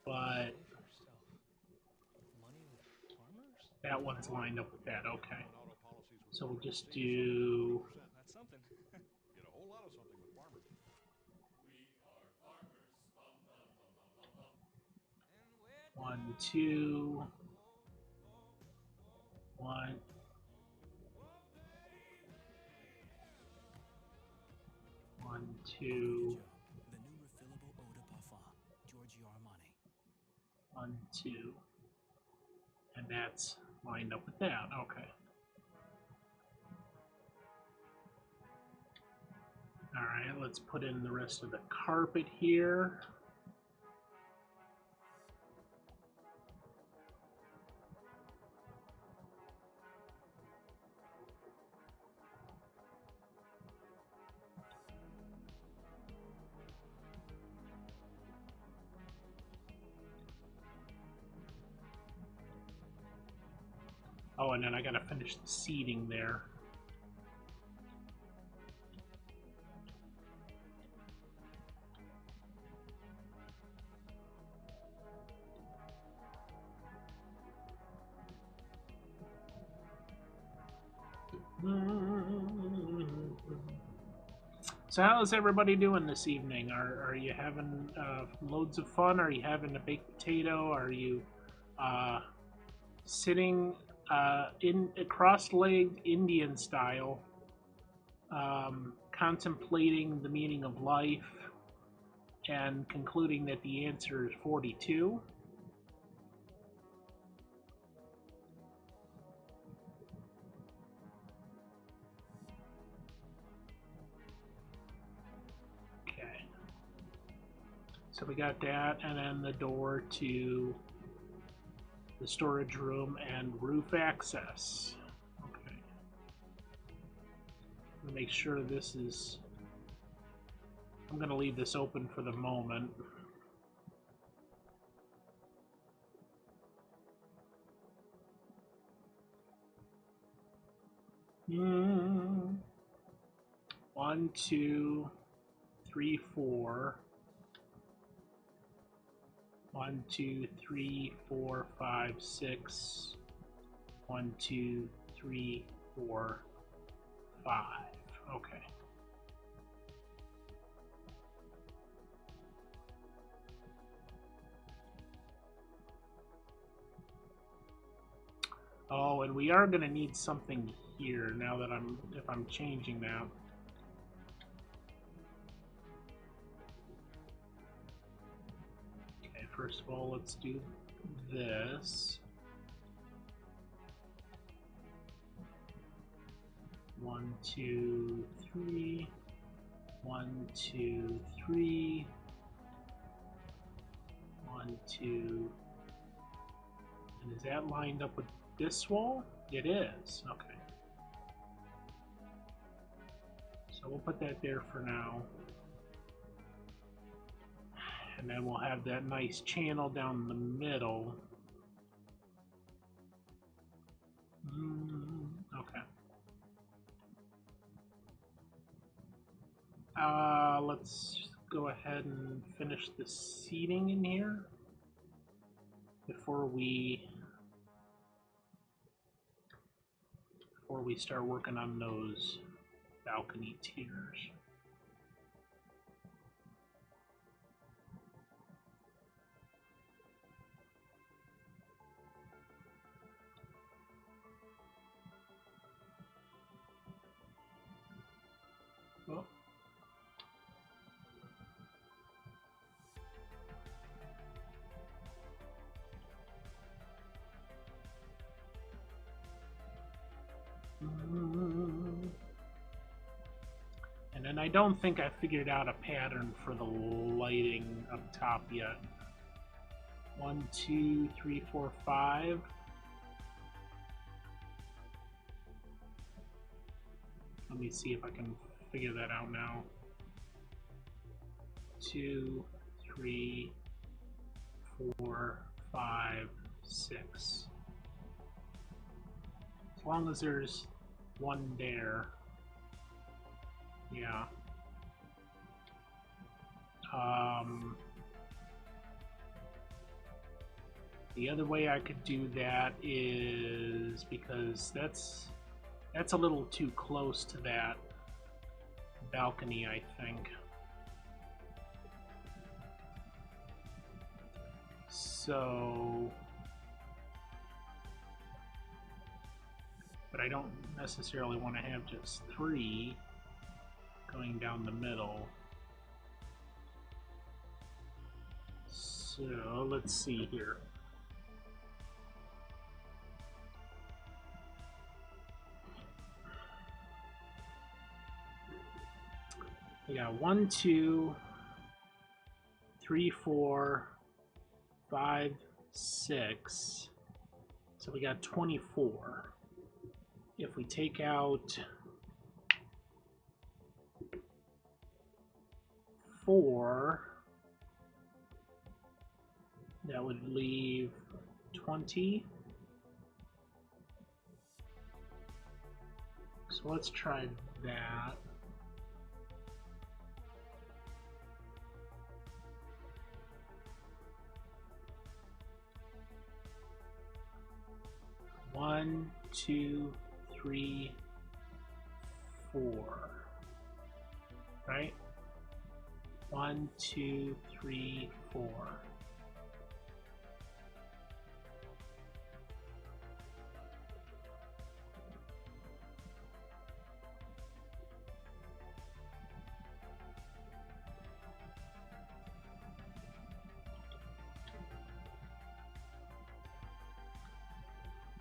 But that one's lined up with that. Okay. So we'll just do. That's something. Get a whole lot of something with farmers. One, 2, 1. One, 2. The new refillable eau de parfum, Giorgio Armani. 1, 2. And that's lined up with that. Okay. Alright, let's put in the rest of the carpet here. Oh, and then I gotta finish the seating there. So how is everybody doing this evening? Are you having loads of fun? Are you having a baked potato? Are you sitting in a cross-legged Indian style, contemplating the meaning of life and concluding that the answer is 42? So we got that, and then the door to the storage room and roof access. Okay. Make sure this is... I'm going to leave this open for the moment. One, two, three, four. 1, 2, 3, 4, 5, 6. 1, 2, 3, 4, 5. Okay. Oh, and we are going to need something here now that if I'm changing that. First of all, let's do this. 1, 2, 3. 1, 2, 3. 1, 2. And is that lined up with this wall? It is. Okay. So we'll put that there for now. And then we'll have that nice channel down the middle. Okay. Let's go ahead and finish the seating in here before we start working on those balcony tiers. Oh. And then I don't think I figured out a pattern for the lighting up top yet. 1, 2, 3, 4, 5. Let me see if I can figure that out now. 2, 3, 4, 5, 6. As long as there's one there. Yeah. The other way I could do that is because that's a little too close to that balcony, I think. So, but I don't necessarily want to have just 3 going down the middle. So let's see here. Yeah, 1, 2, 3, 4, 5, 6. So we got 24. If we take out 4, that would leave 20. So let's try that. One, 2, 3, 4. right? 1, 2, 3, 4.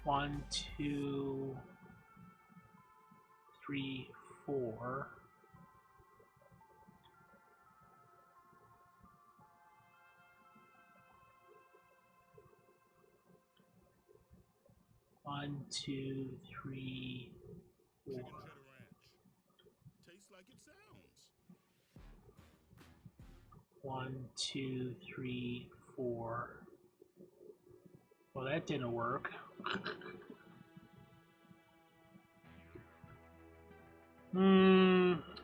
One, two, three, 4. One, two, three, 4. Chicken cheddar ranch. Tastes like it sounds. 1, 2, 3, 4. Well, that didn't work.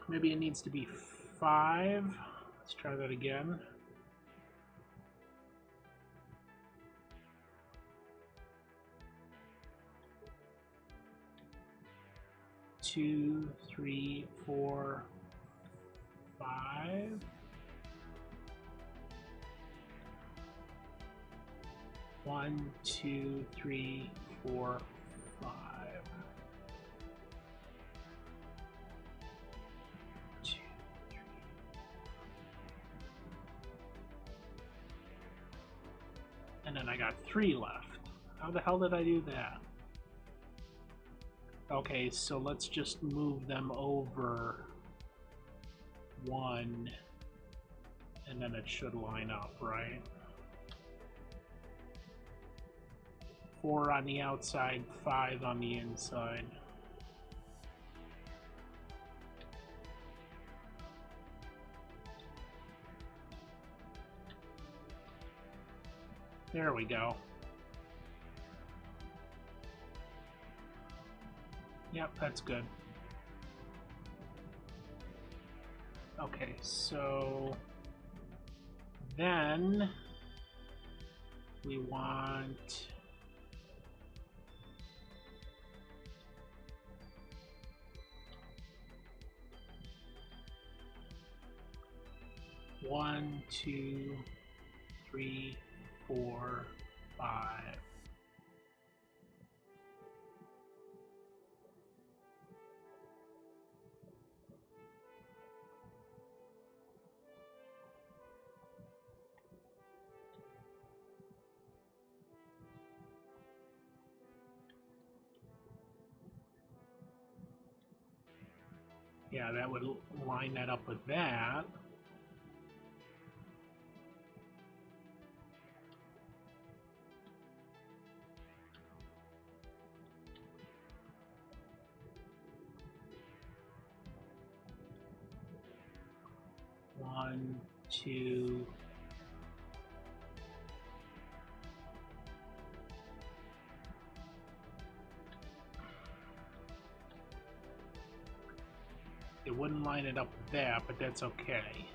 Maybe it needs to be 5. Let's try that again. Two, 3, 4, 5. 1, 2, 3, 4, 5. 2, 3. And then I got 3 left. How the hell did I do that? Okay, so let's just move them over 1, and then it should line up, right? 4 on the outside, 5 on the inside. There we go. Yep, that's good. Okay, so then we want one, 2, 3, 4, 5. Yeah, that would line that up with that. One, 2. It wouldn't line it up with that, but that's okay.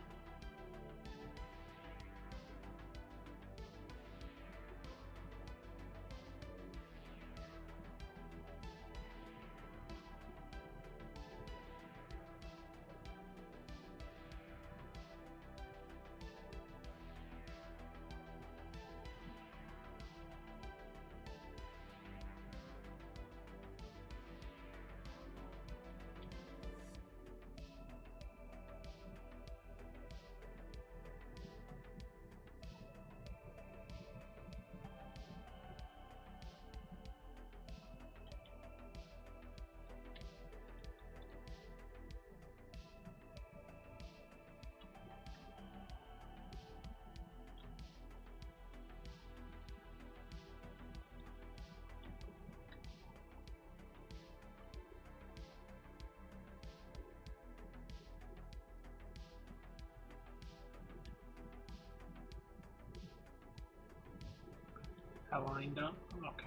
That lined up? Okay.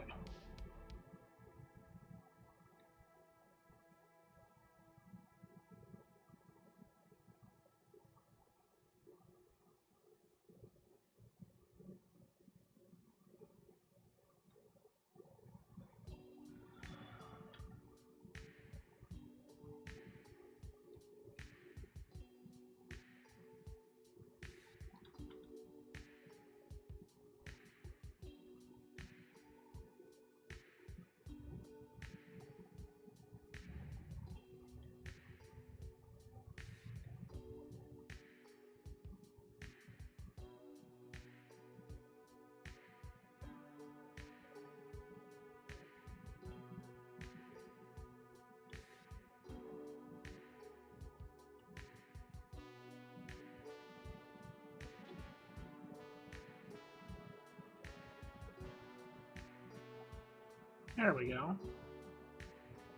There we go.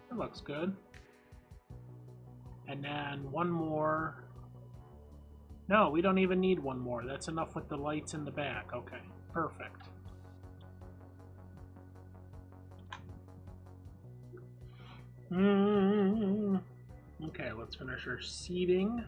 It looks good. And then one more. No, we don't even need one more. That's enough with the lights in the back. Okay, perfect. Okay, let's finish our seating.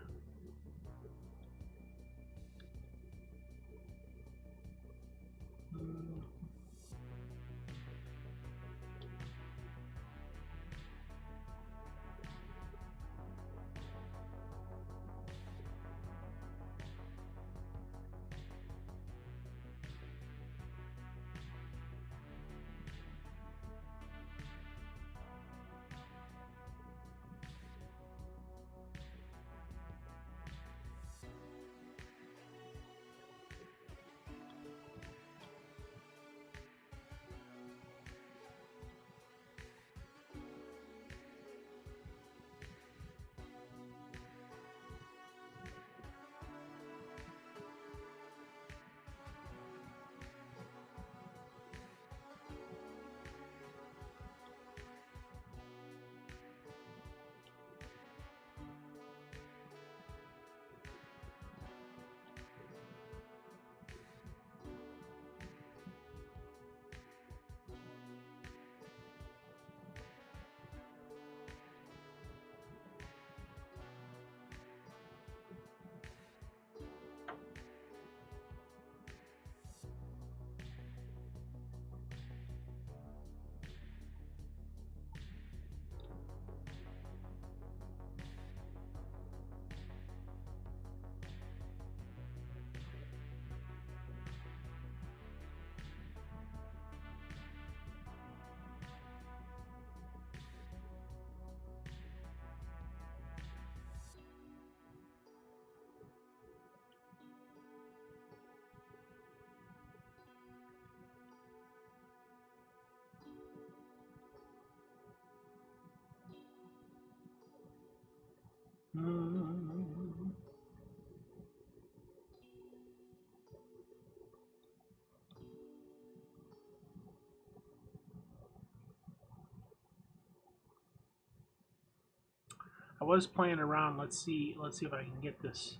I was playing around. Let's see if I can get this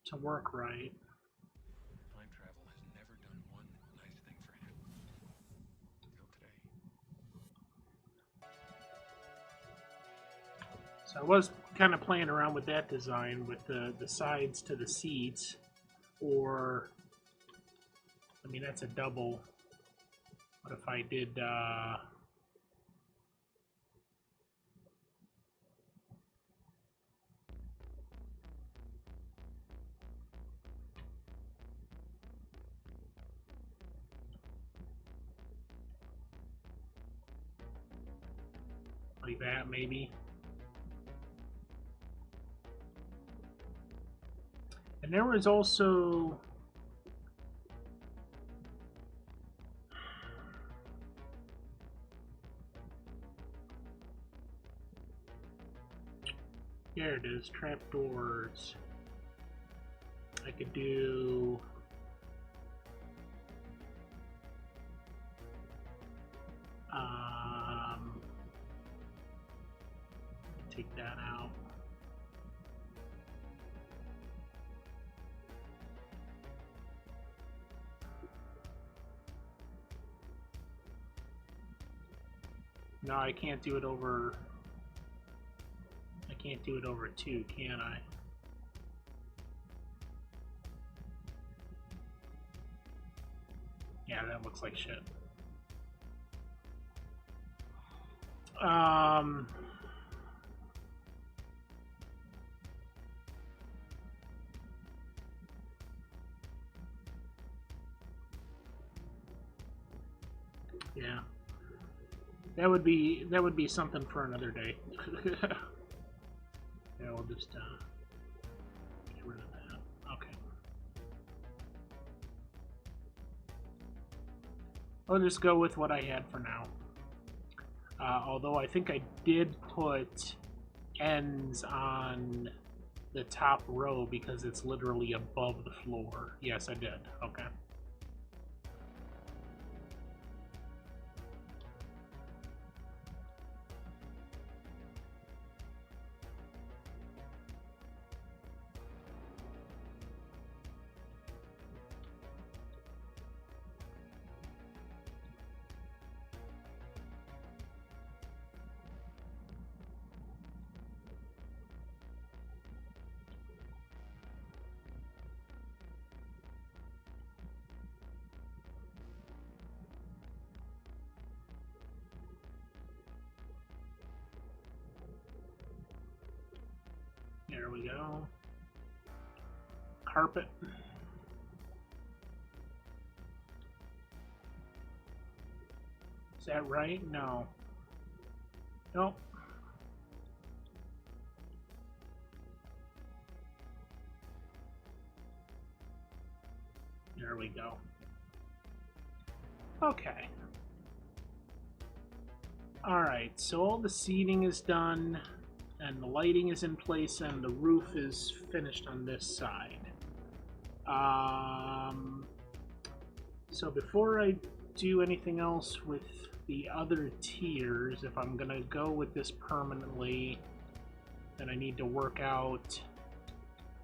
to work right. Time travel has never done one nice thing for him. Until today. So I was kind of playing around with that design with the sides to the seats, or I mean that's a double. What if I did like that maybe? And there was also there it is, trapdoors. I could do take that out. No, I can't do it over. I can't do it over 2, can I? Yeah, that looks like shit. Yeah. That would be something for another day. Yeah, we'll just get rid of that. Okay. I'll just go with what I had for now. Although I think I did put ends on the top row because it's literally above the floor. Yes, I did. Okay. There we go. Carpet. Is that right? No. Nope. There we go. Okay. Alright, so all the seating is done, and the lighting is in place, and the roof is finished on this side. So before I do anything else with the other tiers, if I'm gonna go with this permanently, then I need to work out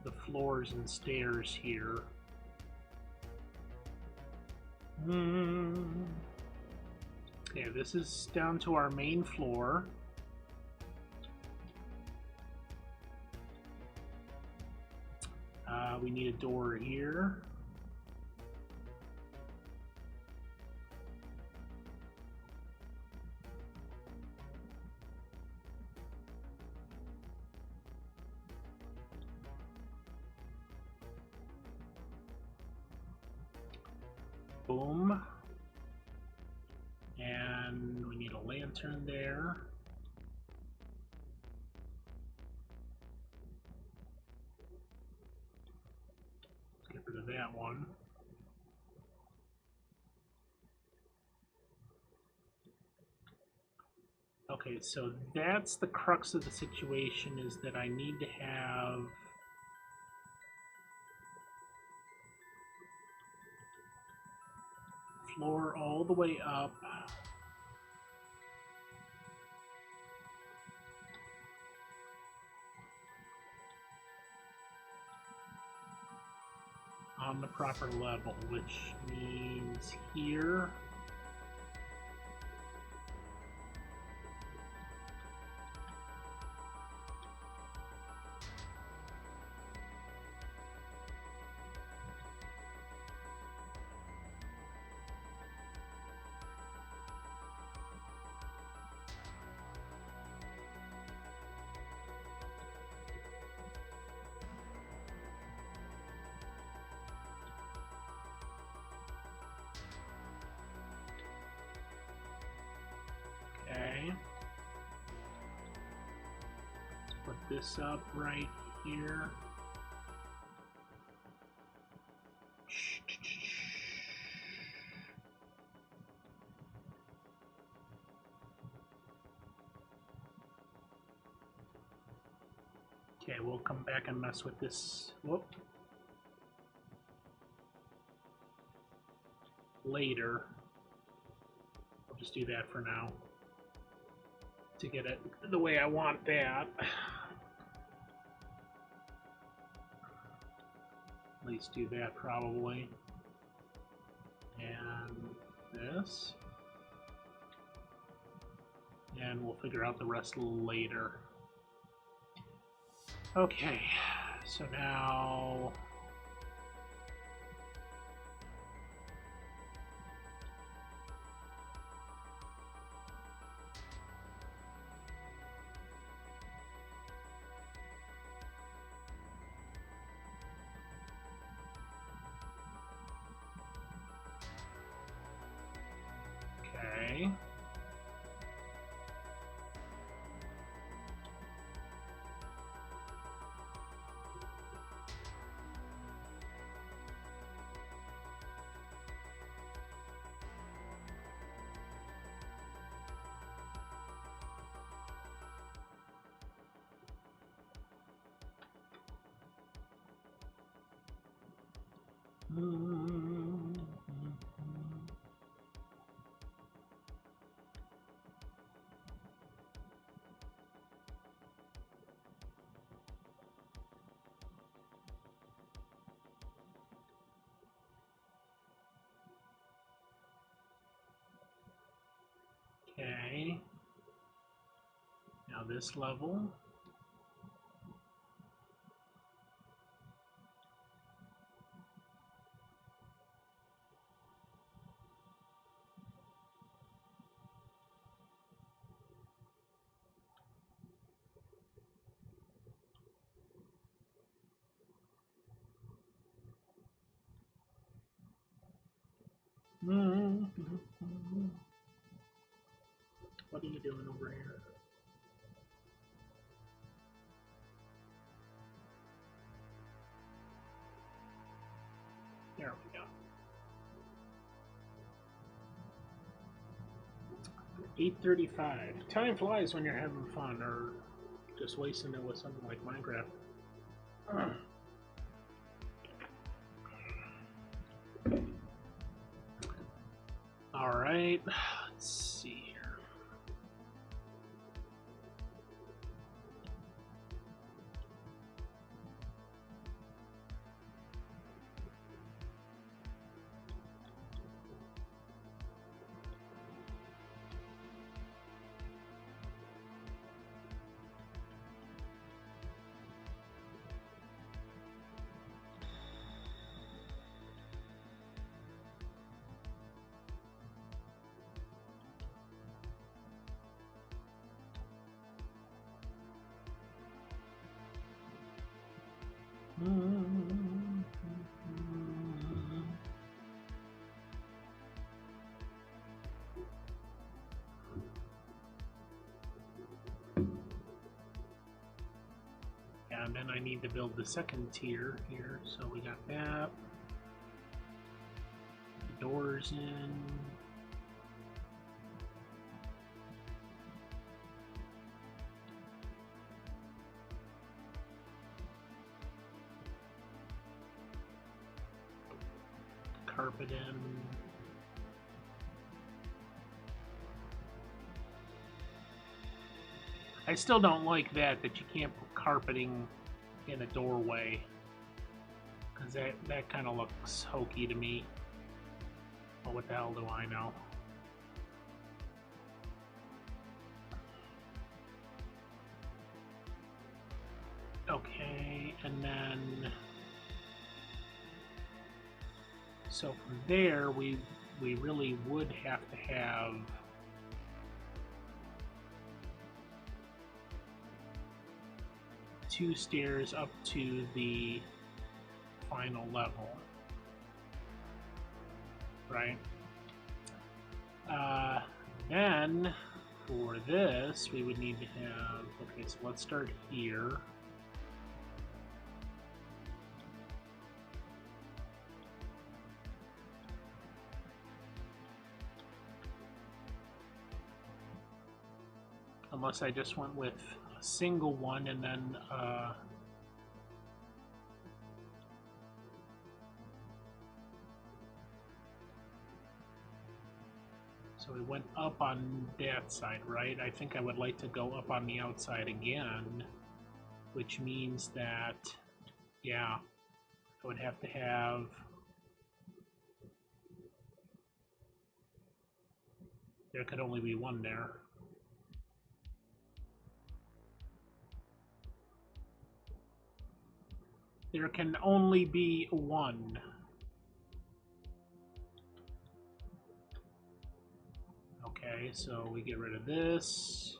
the floors and stairs here. Okay, this is down to our main floor. We need a door here. Boom. And we need a lantern there. Get rid of that one. Okay, so that's the crux of the situation, is that I need to have floor all the way up. On the proper level, which means here. Okay. Let's put this up right here. Okay, we'll come back and mess with this. Whoop. Later. I'll just do that for now, to get it the way I want that. At least do that probably. And this. And we'll figure out the rest later. Okay, so now okay. Okay. Now this level. What are you doing over here? There we go. 8:35. Time flies when you're having fun, or just wasting it with something like Minecraft. All right, let's see here. And then I need to build the second tier here, so we got that. Doors in. Carpet in. I still don't like that you can't put carpeting in a doorway, because that kind of looks hokey to me. But what the hell do I know? Okay, and then so from there we really would have to have two stairs up to the final level, right? Then for this we would need to have, okay, so let's start here. Unless I just went with a single one and then so we went up on that side, right? I think I would like to go up on the outside again, which means that, yeah, I would have to have there could only be one there. There can only be one. Okay, so we get rid of this.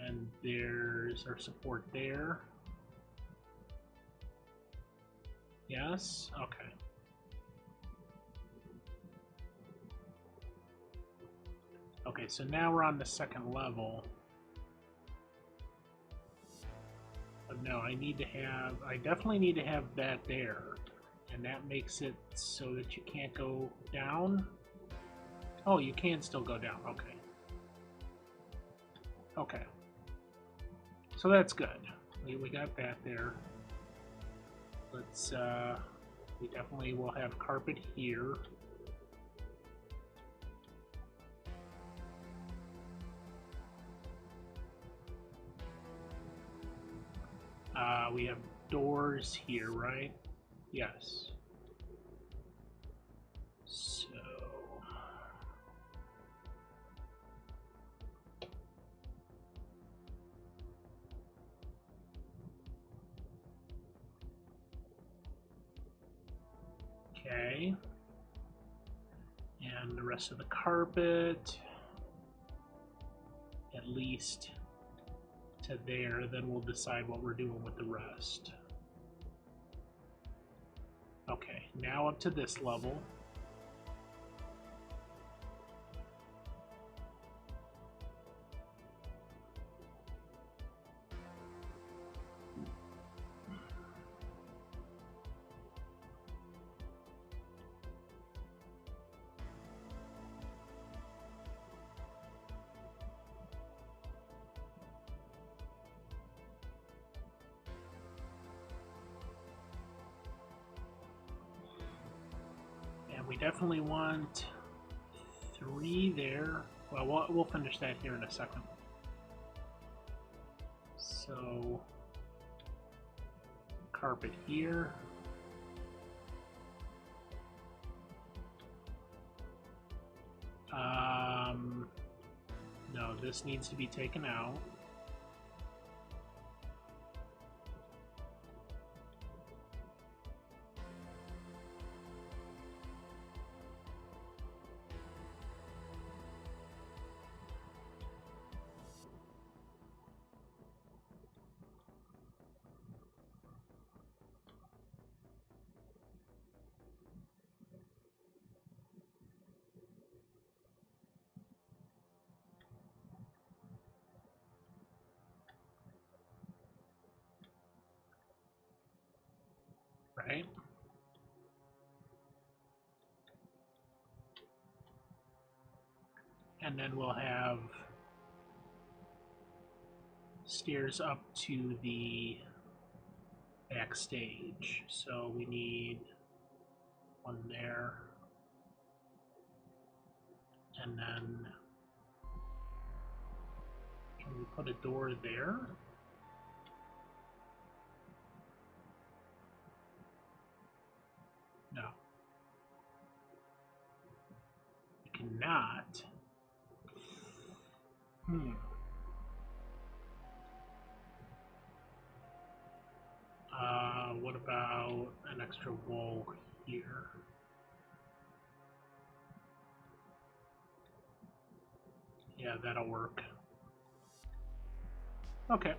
And there's our support there. Yes? Okay. Okay, so now we're on the second level. No, I definitely need to have that there, and that makes it so that you can't go down. Oh, you can still go down, okay. Okay. So that's good. We got that there. Let's, we definitely will have carpet here. We have doors here, right? Yes. So... Okay. And the rest of the carpet, at least to there, then we'll decide what we're doing with the rest. Okay, now up to this level. And we definitely want 3 there. Well, we'll finish that here in a second. So, carpet here. No, this needs to be taken out. Right? And then we'll have stairs up to the backstage. So we need one there. And then can we put a door there? No. We cannot. What about an extra wall here? Yeah, that'll work. Okay.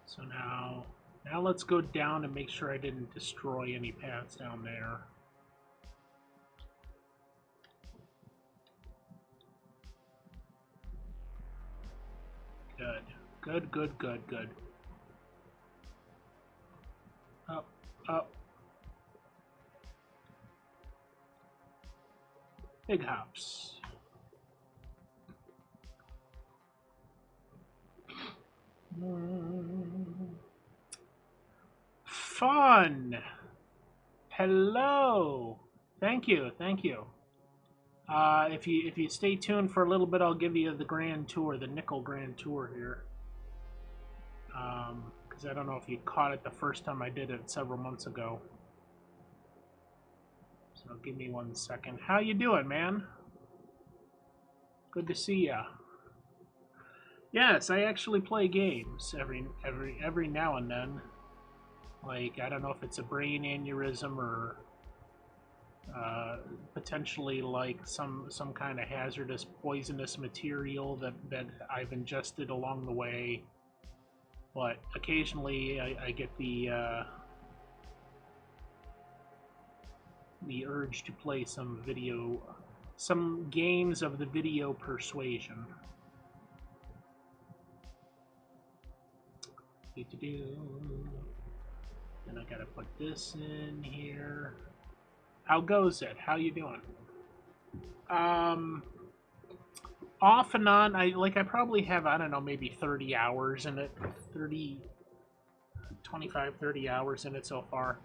So now let's go down and make sure I didn't destroy any paths down there. Good. Good, good, good, good. Up, up. Big hops. Fun. Hello. Thank you. Thank you. If you stay tuned for a little bit, I'll give you the grand tour, the nickel grand tour here. Because I don't know if you caught it the first time I did it several months ago. So give me 1 second. How you doing, man? Good to see ya. Yes, I actually play games every now and then. Like, I don't know if it's a brain aneurysm or potentially like some kind of hazardous poisonous material that I've ingested along the way. But occasionally I get the urge to play some games of the video persuasion. And I gotta put this in here. How goes it? How you doing? Off and on, I probably have, I don't know, maybe 30 hours in it. 25, 30 hours in it so far.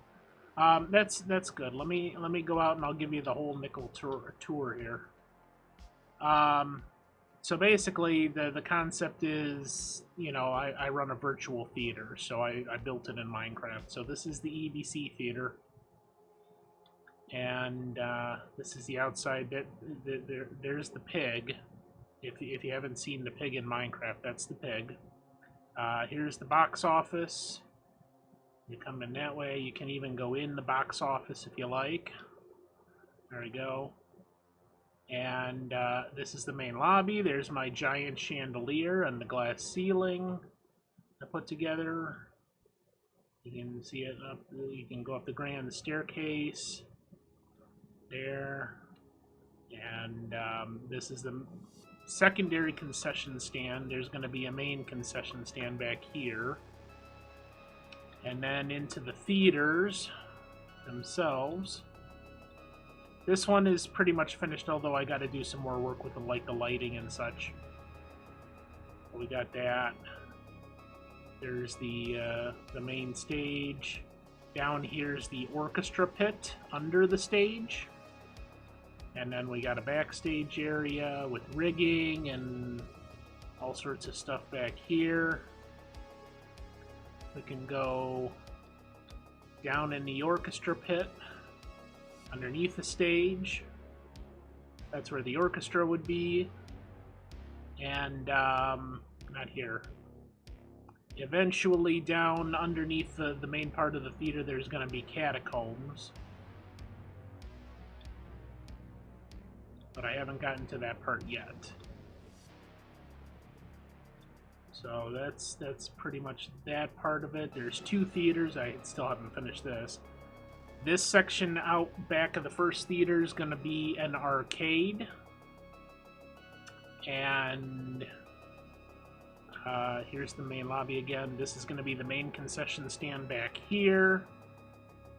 That's good. Let me go out and I'll give you the whole nickel tour here. So basically the concept is, you know, I run a virtual theater, so I built it in Minecraft. So this is the EDC theater. And this is the outside bit. There's the pig. If you haven't seen the pig in Minecraft, that's the pig. Here's the box office. You come in that way. You can even go in the box office if you like. There we go. And this is the main lobby. There's my giant chandelier and the glass ceiling I put together. You can see it up. You can go up the grand staircase there. And this is the secondary concession stand. There's going to be a main concession stand back here. And then into the theaters themselves. This one is pretty much finished, although I got to do some more work with the lighting and such. We got that. There's the main stage. Down here's the orchestra pit under the stage. And then we got a backstage area with rigging and all sorts of stuff back here. We can go down in the orchestra pit, underneath the stage. That's where the orchestra would be. And, not here. Eventually, down underneath the main part of the theater, there's going to be catacombs. But I haven't gotten to that part yet. So that's pretty much that part of it. There's 2 theaters. I still haven't finished this. This section out back of the first theater is going to be an arcade. And here's the main lobby again. This is going to be the main concession stand back here.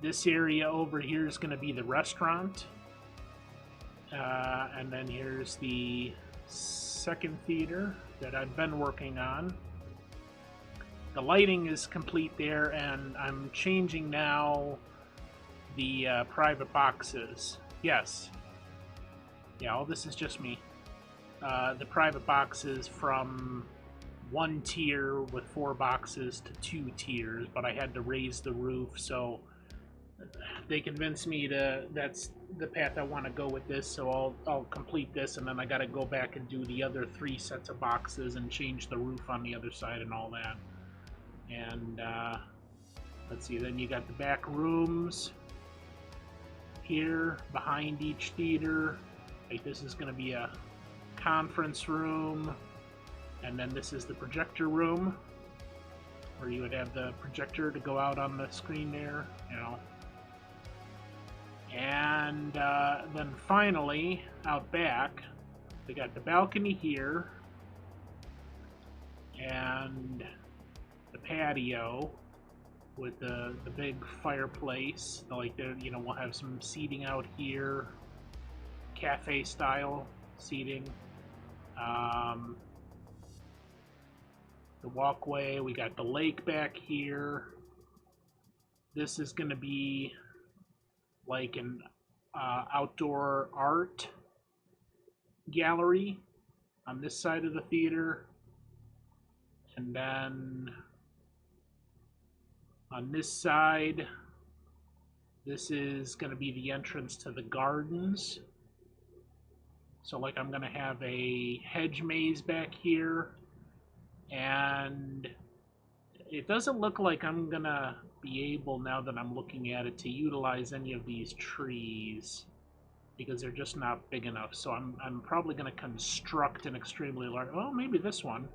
This area over here is going to be the restaurant. And then here's the second theater that I've been working on. The lighting is complete there, and I'm changing now the private boxes. Yes. Yeah, all this is just me. The private boxes from 1 tier with 4 boxes to 2 tiers, but I had to raise the roof, so they convinced me that's the path I want to go with this, so I'll complete this, and then I gotta go back and do the other 3 sets of boxes and change the roof on the other side and all that. And let's see, then you got the back rooms here behind each theater. Like, this is gonna be a conference room, and then this is the projector room where you would have the projector to go out on the screen there, you know. And then finally, out back, we got the balcony here, and the patio with the big fireplace. Like, you know, we'll have some seating out here, cafe style seating. The walkway, we got the lake back here. This is going to be like an outdoor art gallery on this side of the theater. And then on this side, this is going to be the entrance to the gardens. So, like, I'm going to have a hedge maze back here. And it doesn't look like I'm going to be able, now that I'm looking at it, to utilize any of these trees because they're just not big enough. So I'm probably going to construct an extremely large... Oh, maybe this one.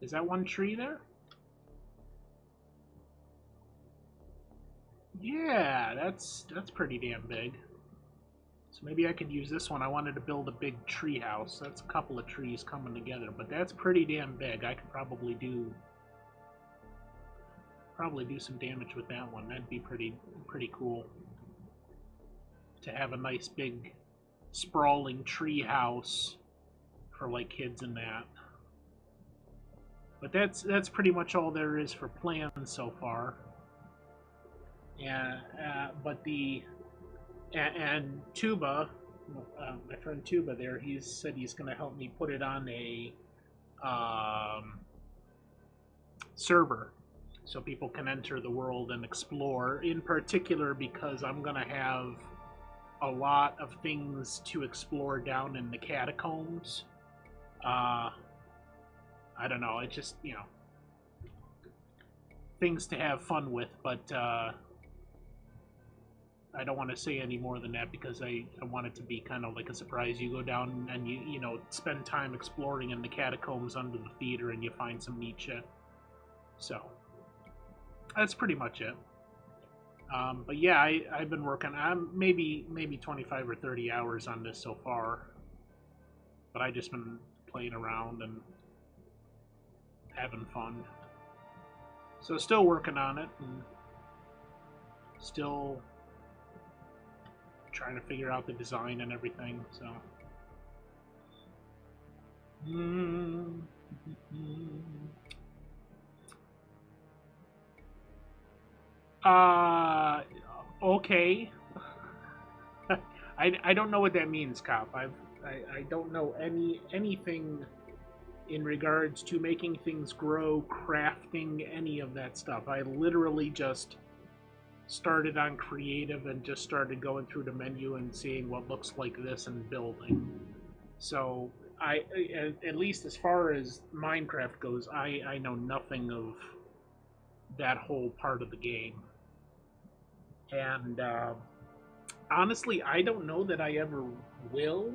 Is that one tree there? Yeah, that's pretty damn big. So maybe I could use this one. I wanted to build a big tree house. That's a couple of trees coming together, but that's pretty damn big. I could probably do some damage with that one. That'd be pretty cool to have a nice big sprawling tree house for like kids and that. But that's pretty much all there is for plans so far. Yeah, but and Tuba, my friend Tuba there, he said he's going to help me put it on a server so people can enter the world and explore, in particular because I'm going to have a lot of things to explore down in the catacombs. I don't know, it's just, you know, things to have fun with, but I don't want to say any more than that because I want it to be kind of like a surprise. You go down and you know, spend time exploring in the catacombs under the theater and you find some neat shit. So that's pretty much it. But yeah, I've been working on maybe 25 or 30 hours on this so far. But I just been playing around and having fun. So still working on it and still trying to figure out the design and everything, so. Okay. I don't know what that means, Cop. I don't know anything in regards to making things grow, crafting, any of that stuff. I literally just started on creative and just started going through the menu and seeing what looks like this and building. So at least as far as Minecraft goes, I know nothing of that whole part of the game. And honestly, I don't know that I ever will,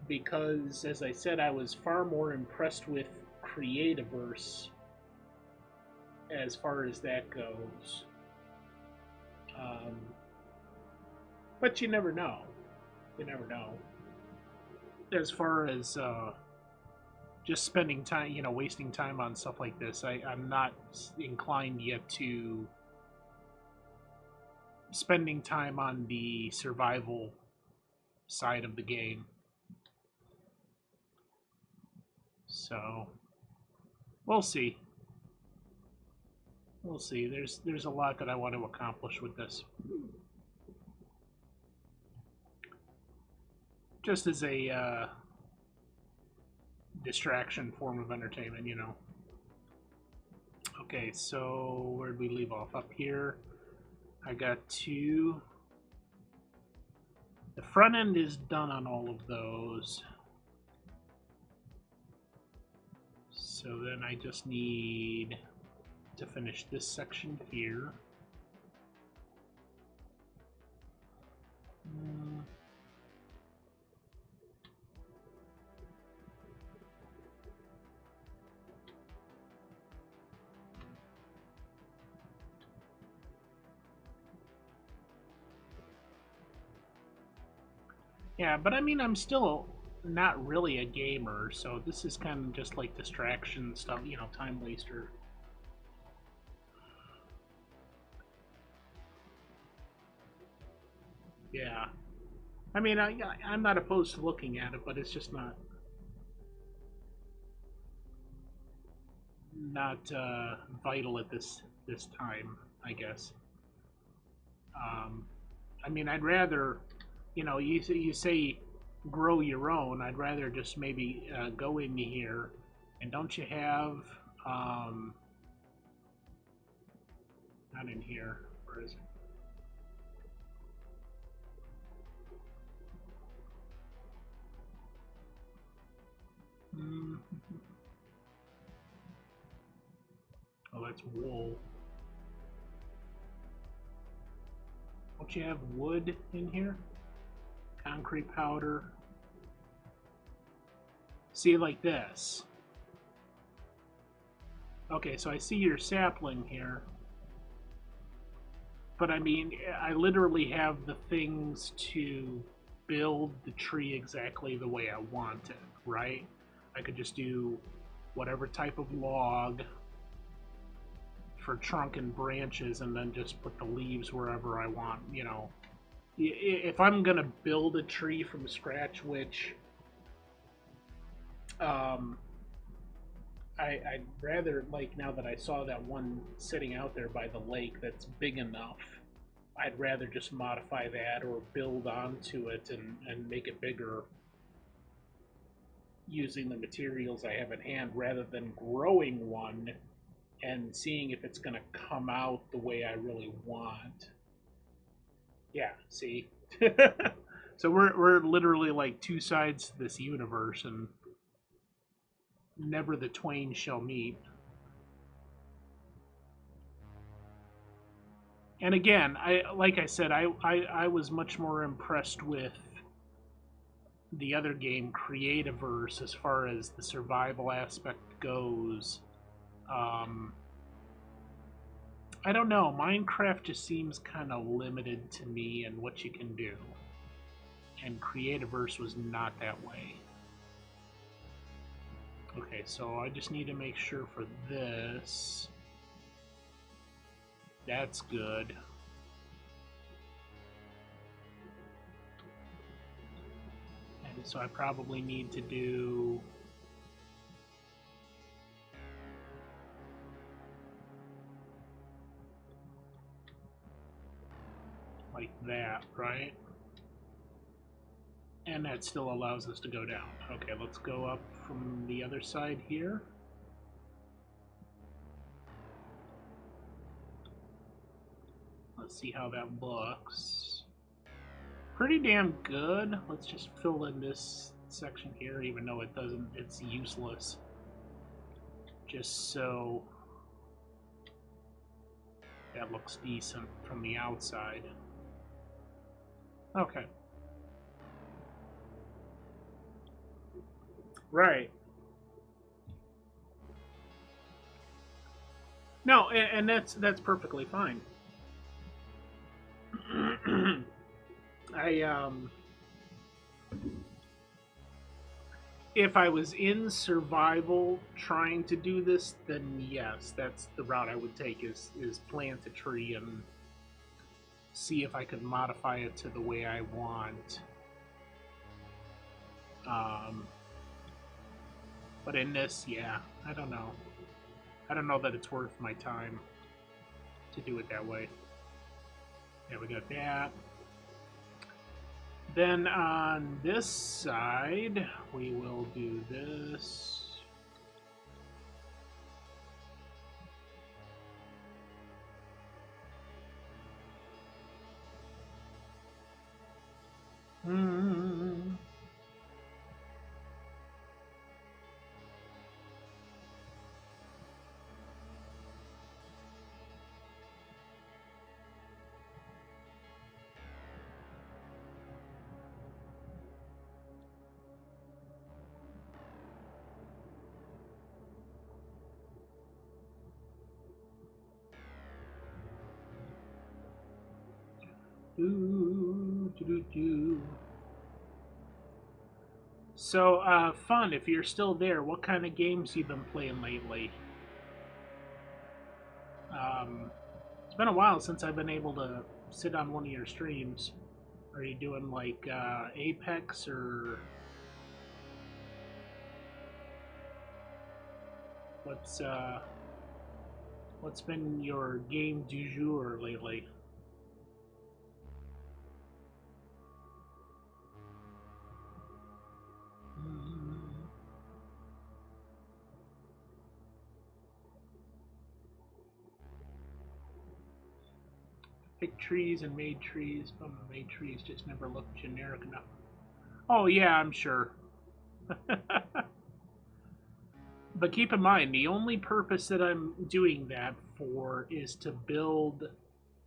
because, as I said, I was far more impressed with Creativerse as far as that goes. But you never know. You never know. As far as just spending time, wasting time on stuff like this, I'm not inclined yet to spending time on the survival side of the game. So we'll see. We'll see. There's a lot that I want to accomplish with this. Just as a distraction form of entertainment, Okay, so where did we leave off? Up here. I got two. The front end is done on all of those. So then I just need to finish this section here. Yeah, but I mean, I'm still not really a gamer, so this is kind of just like distraction stuff, time waster. Yeah. I mean, I'm not opposed to looking at it, but it's just not vital at this time, I guess. I mean, I'd rather, you say grow your own. I'd rather just maybe go in here, and don't you have not in here? Where is it? Oh, that's wool. Don't you have wood in here? Concrete powder. See, like this. Okay, so I see your sapling here. But I mean, I literally have the things to build the tree exactly the way I want it, right? I could just do whatever type of log for trunk and branches, and then just put the leaves wherever I want, If I'm going to build a tree from scratch, which I'd rather, like, now that I saw that one sitting out there by the lake that's big enough, I'd rather just modify that or build onto it and make it bigger using the materials I have at hand, rather than growing one and seeing if it's going to come out the way I really want. Yeah, see? So we're literally like two sides to this universe, and never the twain shall meet. And again, like I said, I was much more impressed with the other game, Creativerse, as far as the survival aspect goes. I don't know, Minecraft just seems kind of limited to me and what you can do. And Creativerse was not that way. Okay, so I just need to make sure for this. That's good. And so I probably need to do... like that, right? And that still allows us to go down. Okay, let's go up from the other side here. Let's see how that looks. Pretty damn good. Let's just fill in this section here, even though it doesn't, it's useless. Just so that looks decent from the outside. Okay. Right. No, and that's perfectly fine. If I was in survival trying to do this, then yes, that's the route I would take is plant a tree and see if I could modify it to the way I want. But in this, yeah, I don't know. I don't know that it's worth my time to do it that way. Yeah, we got that. Then on this side, we will do this. So, Fun, if you're still there, what kind of games you been playing lately? It's been a while since I've been able to sit on one of your streams. Are you doing like Apex or what's been your game du jour lately? Pick trees and made trees, but made trees just never looked generic enough. Oh yeah, I'm sure. But keep in mind, the only purpose that I'm doing that for is to build,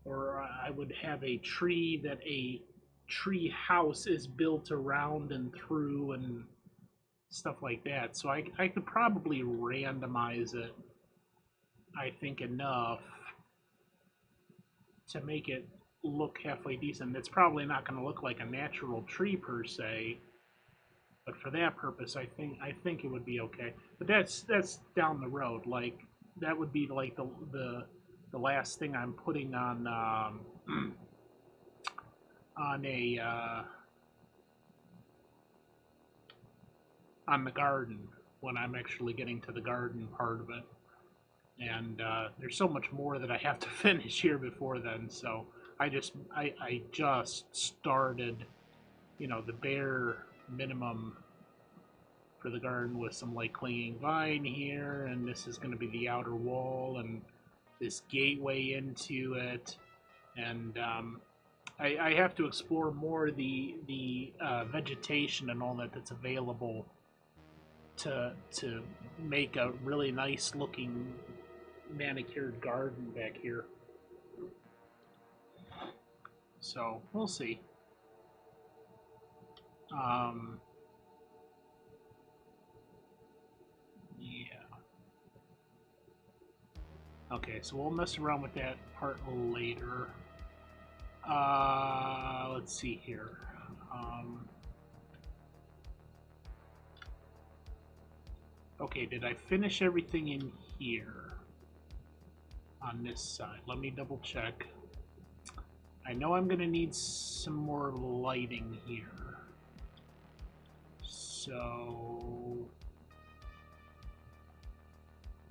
or I would have a tree that a tree house is built around and through and stuff like that. So I could probably randomize it, I think, enough to make it look halfway decent. It's probably not going to look like a natural tree per se, but for that purpose, I think it would be okay. But that's down the road. Like that would be like the last thing I'm putting on on the garden when I'm actually getting to the garden part of it. And there's so much more that I have to finish here before then. So I just started, the bare minimum for the garden with some like clinging vine here, and this is going to be the outer wall and this gateway into it. And I have to explore more the vegetation and all that's available to make a really nice looking manicured garden back here. So we'll see. Yeah. Okay, so we'll mess around with that part later. Let's see here. Okay, did I finish everything in here? On this side. Let me double check. I know I'm going to need some more lighting here. So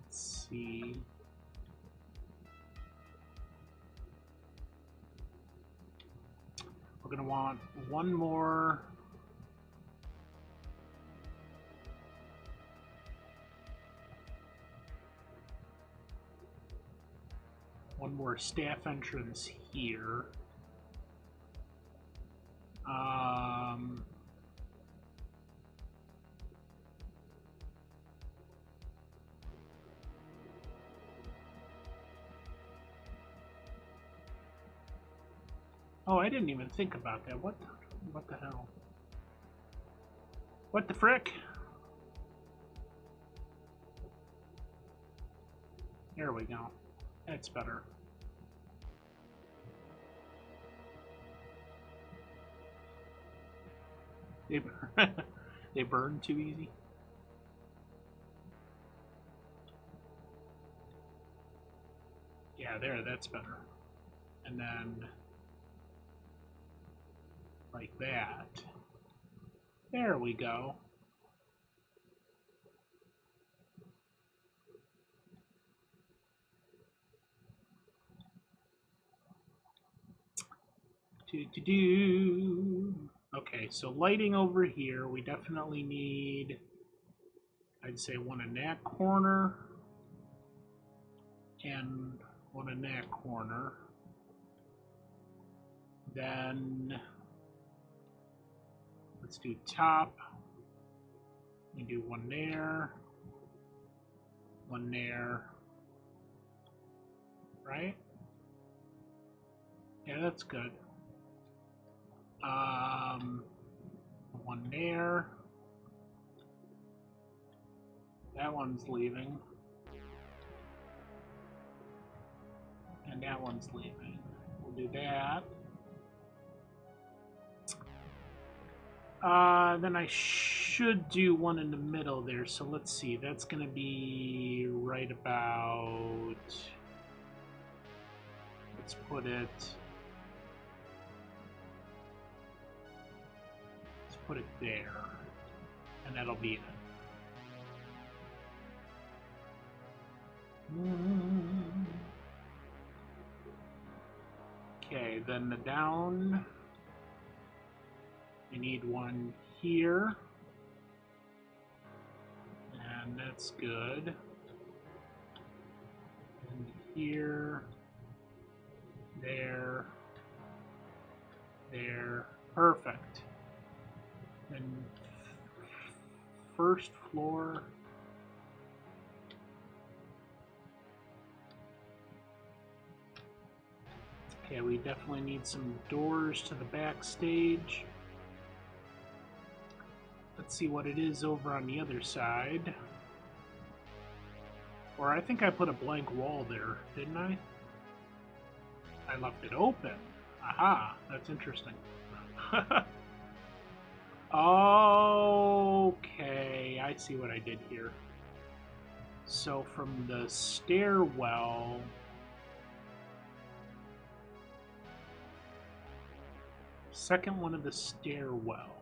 let's see. We're going to want one more. One more staff entrance here. Oh, I didn't even think about that. What the hell? What the frick? There we go. That's better. They they burn too easy. Yeah, there, that's better. And then like that. There we go. Okay, so lighting over here, we definitely need, I'd say, one in that corner and one in that corner. Then let's do top. We do one there, right? Yeah, that's good. One there. That one's leaving. And that one's leaving. We'll do that. Then I should do one in the middle there. So let's see. That's going to be right about... Let's put it... Put it there, and that'll be it. Okay, then the down, we need one here, and that's good. And here, there, perfect. And first floor. Okay, we definitely need some doors to the backstage. Let's see what it is over on the other side. Or I think I put a blank wall there, didn't I? I left it open. Aha, that's interesting. Okay, I see what I did here. So from the stairwell, second one of the stairwell.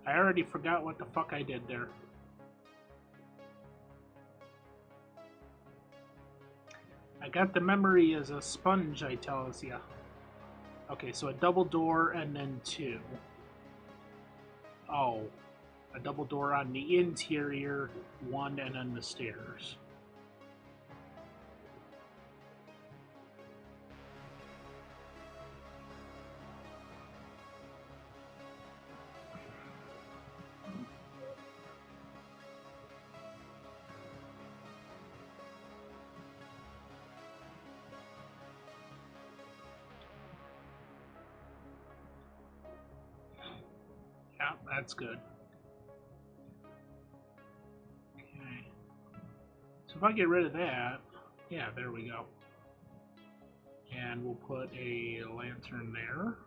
I already forgot what the fuck I did there. I got the memory as a sponge, I tells ya. Okay, so a double door and then two. Oh, a double door on the interior, one, and then the stairs. Yeah, that's good. Okay. So if I get rid of that, yeah, there we go. And we'll put a lantern there.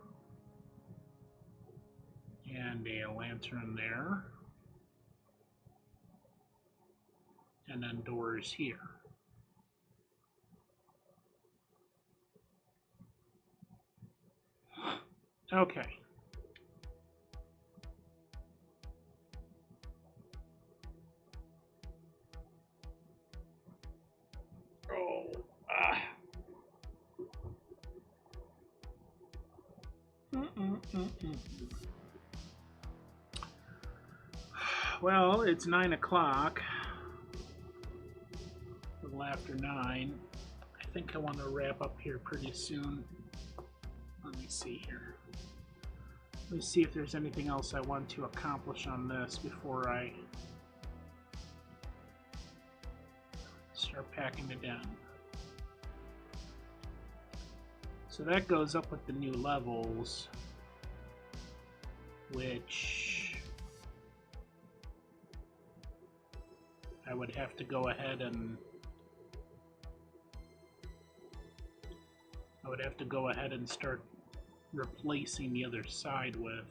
And a lantern there. And then doors here. Okay. Oh. Ah. Well, it's 9 o'clock. A little after 9. I think I want to wrap up here pretty soon. Let me see here. Let me see if there's anything else I want to accomplish on this before I start packing it down. So that goes up with the new levels, which I would have to go ahead and start replacing the other side with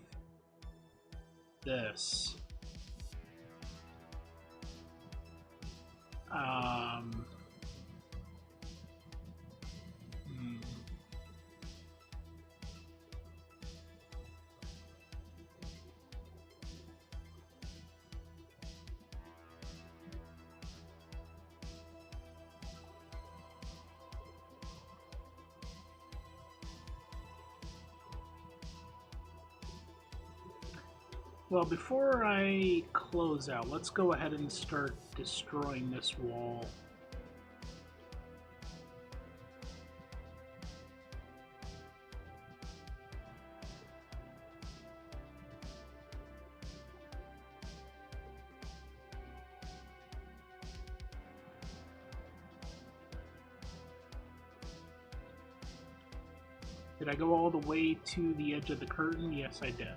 this. Well, before I close out, let's go ahead and start destroying this wall. Did I go all the way to the edge of the curtain? Yes, I did.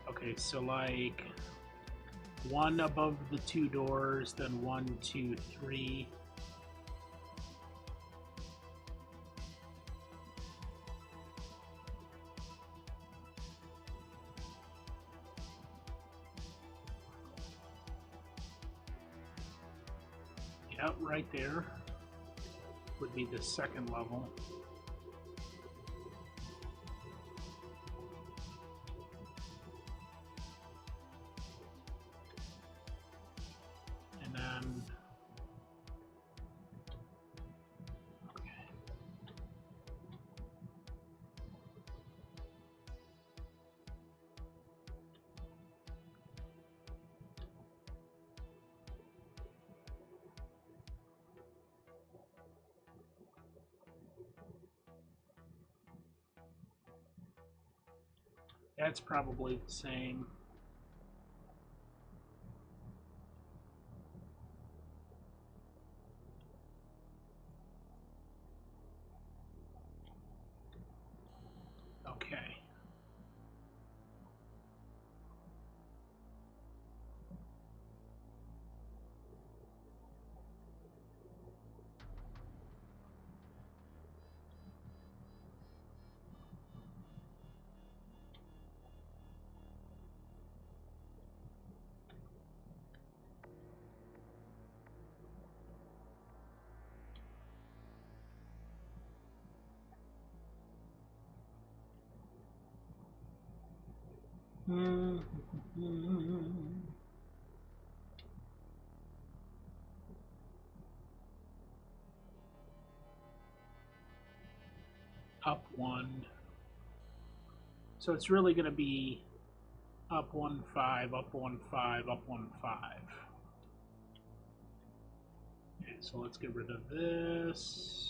Okay, so like one above the 2 doors, then 1, 2, 3. Yep, right there would be the second level. And then, okay. That's probably the same. Okay. Up 1. So it's really going to be up 1, 5, up 1, 5, up 1, 5. Okay, so let's get rid of this.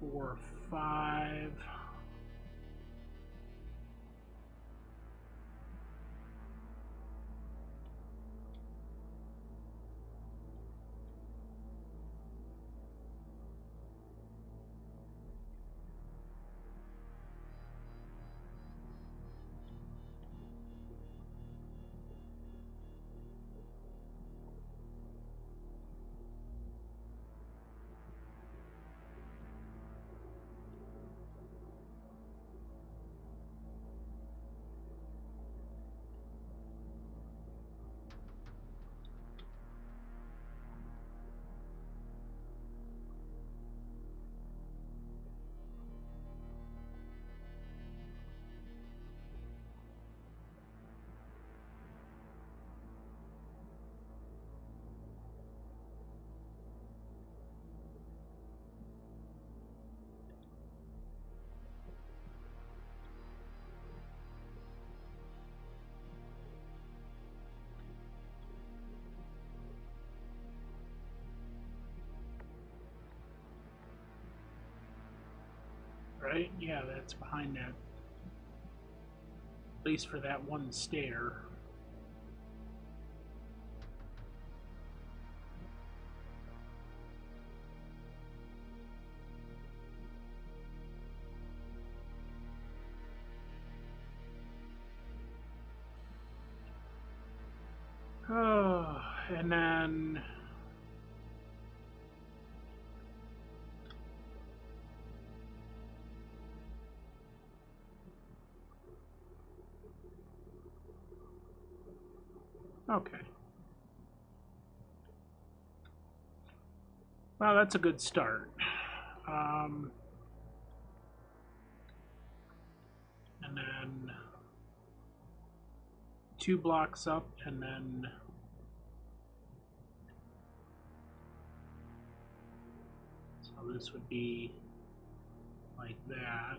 Four, 5. right? Yeah, that's behind that. At least for that one stair. Oh, and then okay. Well, that's a good start. And then 2 blocks up, and then so this would be like that.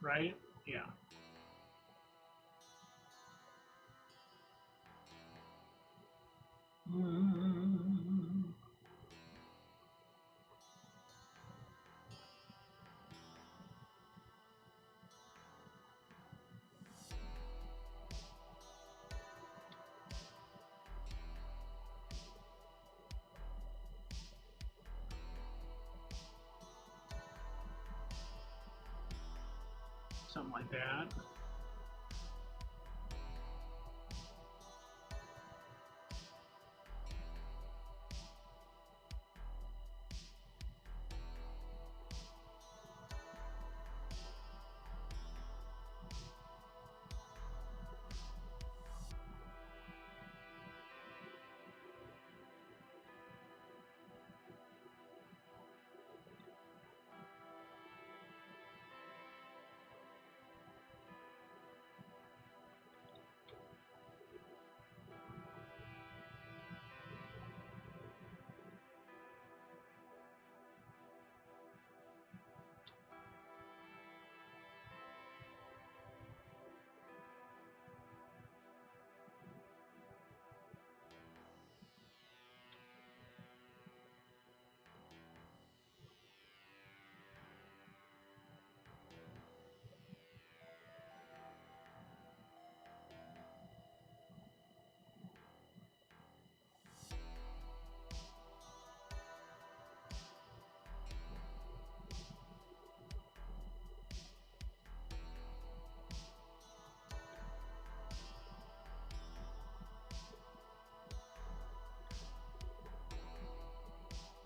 Right? Yeah. Something like that.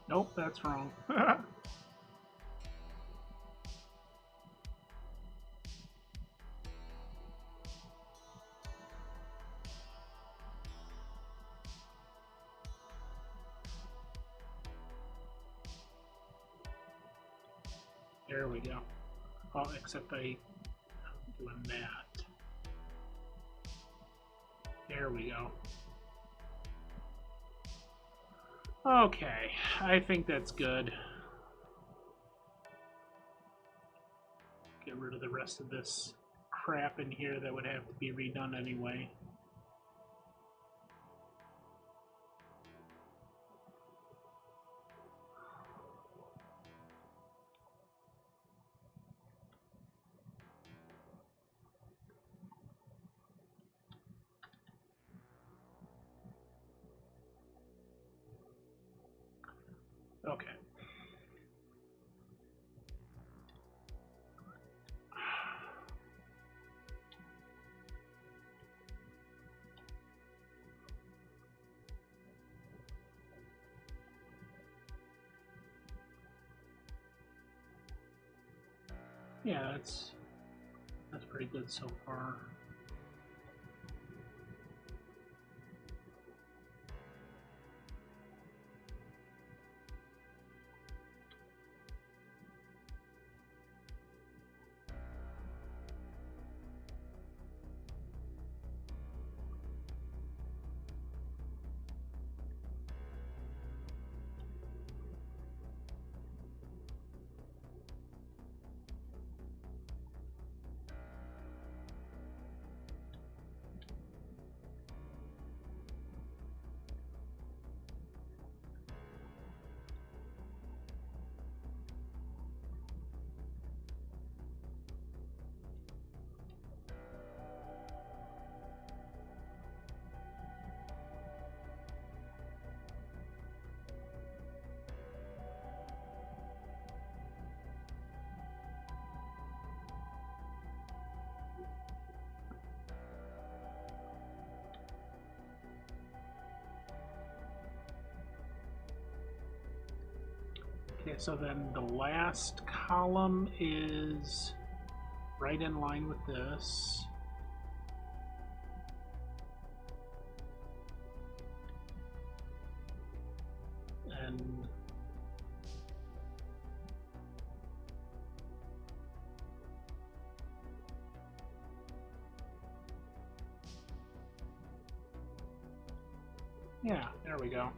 Nope, that's wrong. There we go. Oh, except I'm doing that. There we go. Okay, I think that's good. Get rid of the rest of this crap in here that would have to be redone anyway. Okay. Yeah, that's pretty good so far. Okay, so then the last column is right in line with this. And yeah, there we go.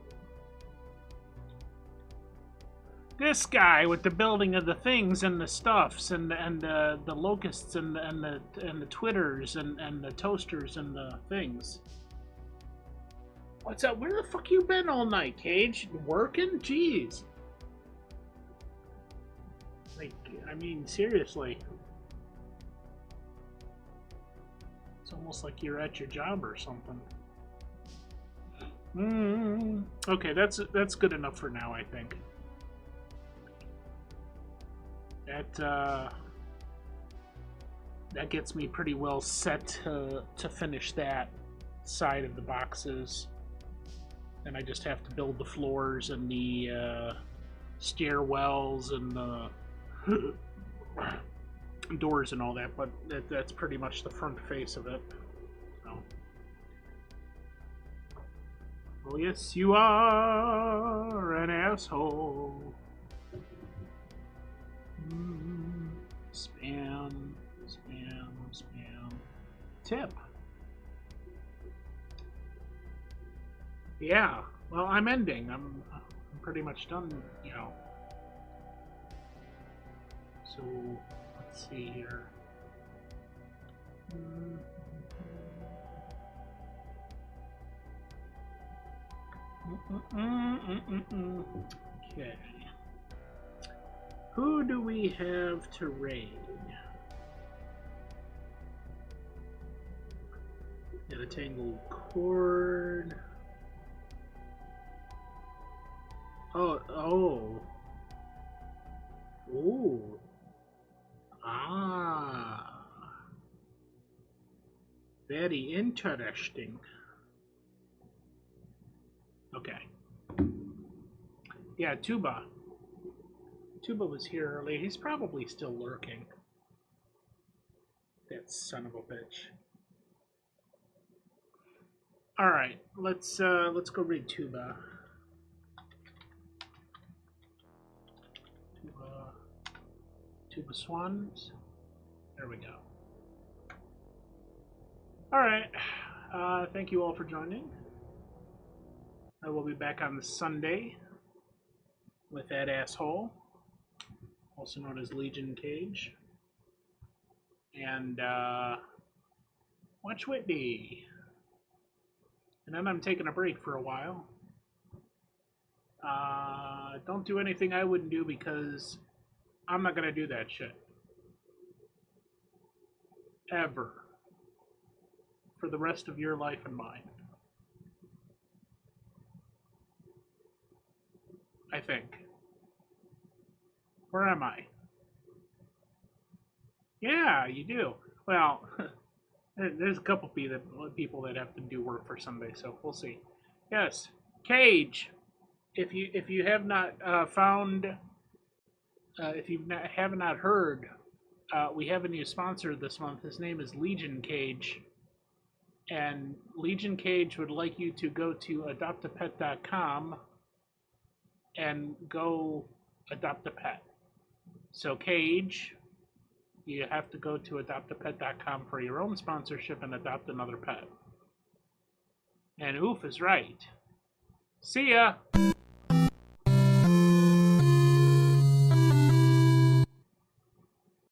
This guy with the building of the things and the stuffs and the locusts and the twitters and the toasters and the things. What's up? Where the fuck you been all night, Cage? Working? Jeez. Like, I mean, seriously. It's almost like you're at your job or something. Okay, that's good enough for now, I think. That gets me pretty well set to finish that side of the boxes. And I just have to build the floors and the stairwells and the doors and all that, but that's pretty much the front face of it. So. Oh yes, you are an asshole. Spam, spam, spam. Tip. Yeah, well, I'm ending. I'm pretty much done, you know. So, let's see here. Okay. Who do we have to raid? Get a tangled cord. Oh. Ooh. Ah. Very interesting. Okay. Yeah, Tuba. Tuba was here earlier. He's probably still lurking. That son of a bitch. All right, let's go read Tuba. Tuba Swans. There we go. All right. Thank you all for joining. I will be back on Sunday with that asshole, also known as Legion Cage, and watch Whitney. And then I'm taking a break for a while. Don't do anything I wouldn't do because I'm not going to do that shit. Ever. For the rest of your life and mine. I think. Where am I? Yeah, you do. Well, there's a couple people that have to do work for Sunday, so we'll see. Yes, Cage. If you have not have not heard, we have a new sponsor this month. His name is Legion Cage, and Legion Cage would like you to go to adoptapet.com and go adopt a pet. So Cage, you have to go to adoptapet.com for your own sponsorship and adopt another pet. And Oof is right. See ya!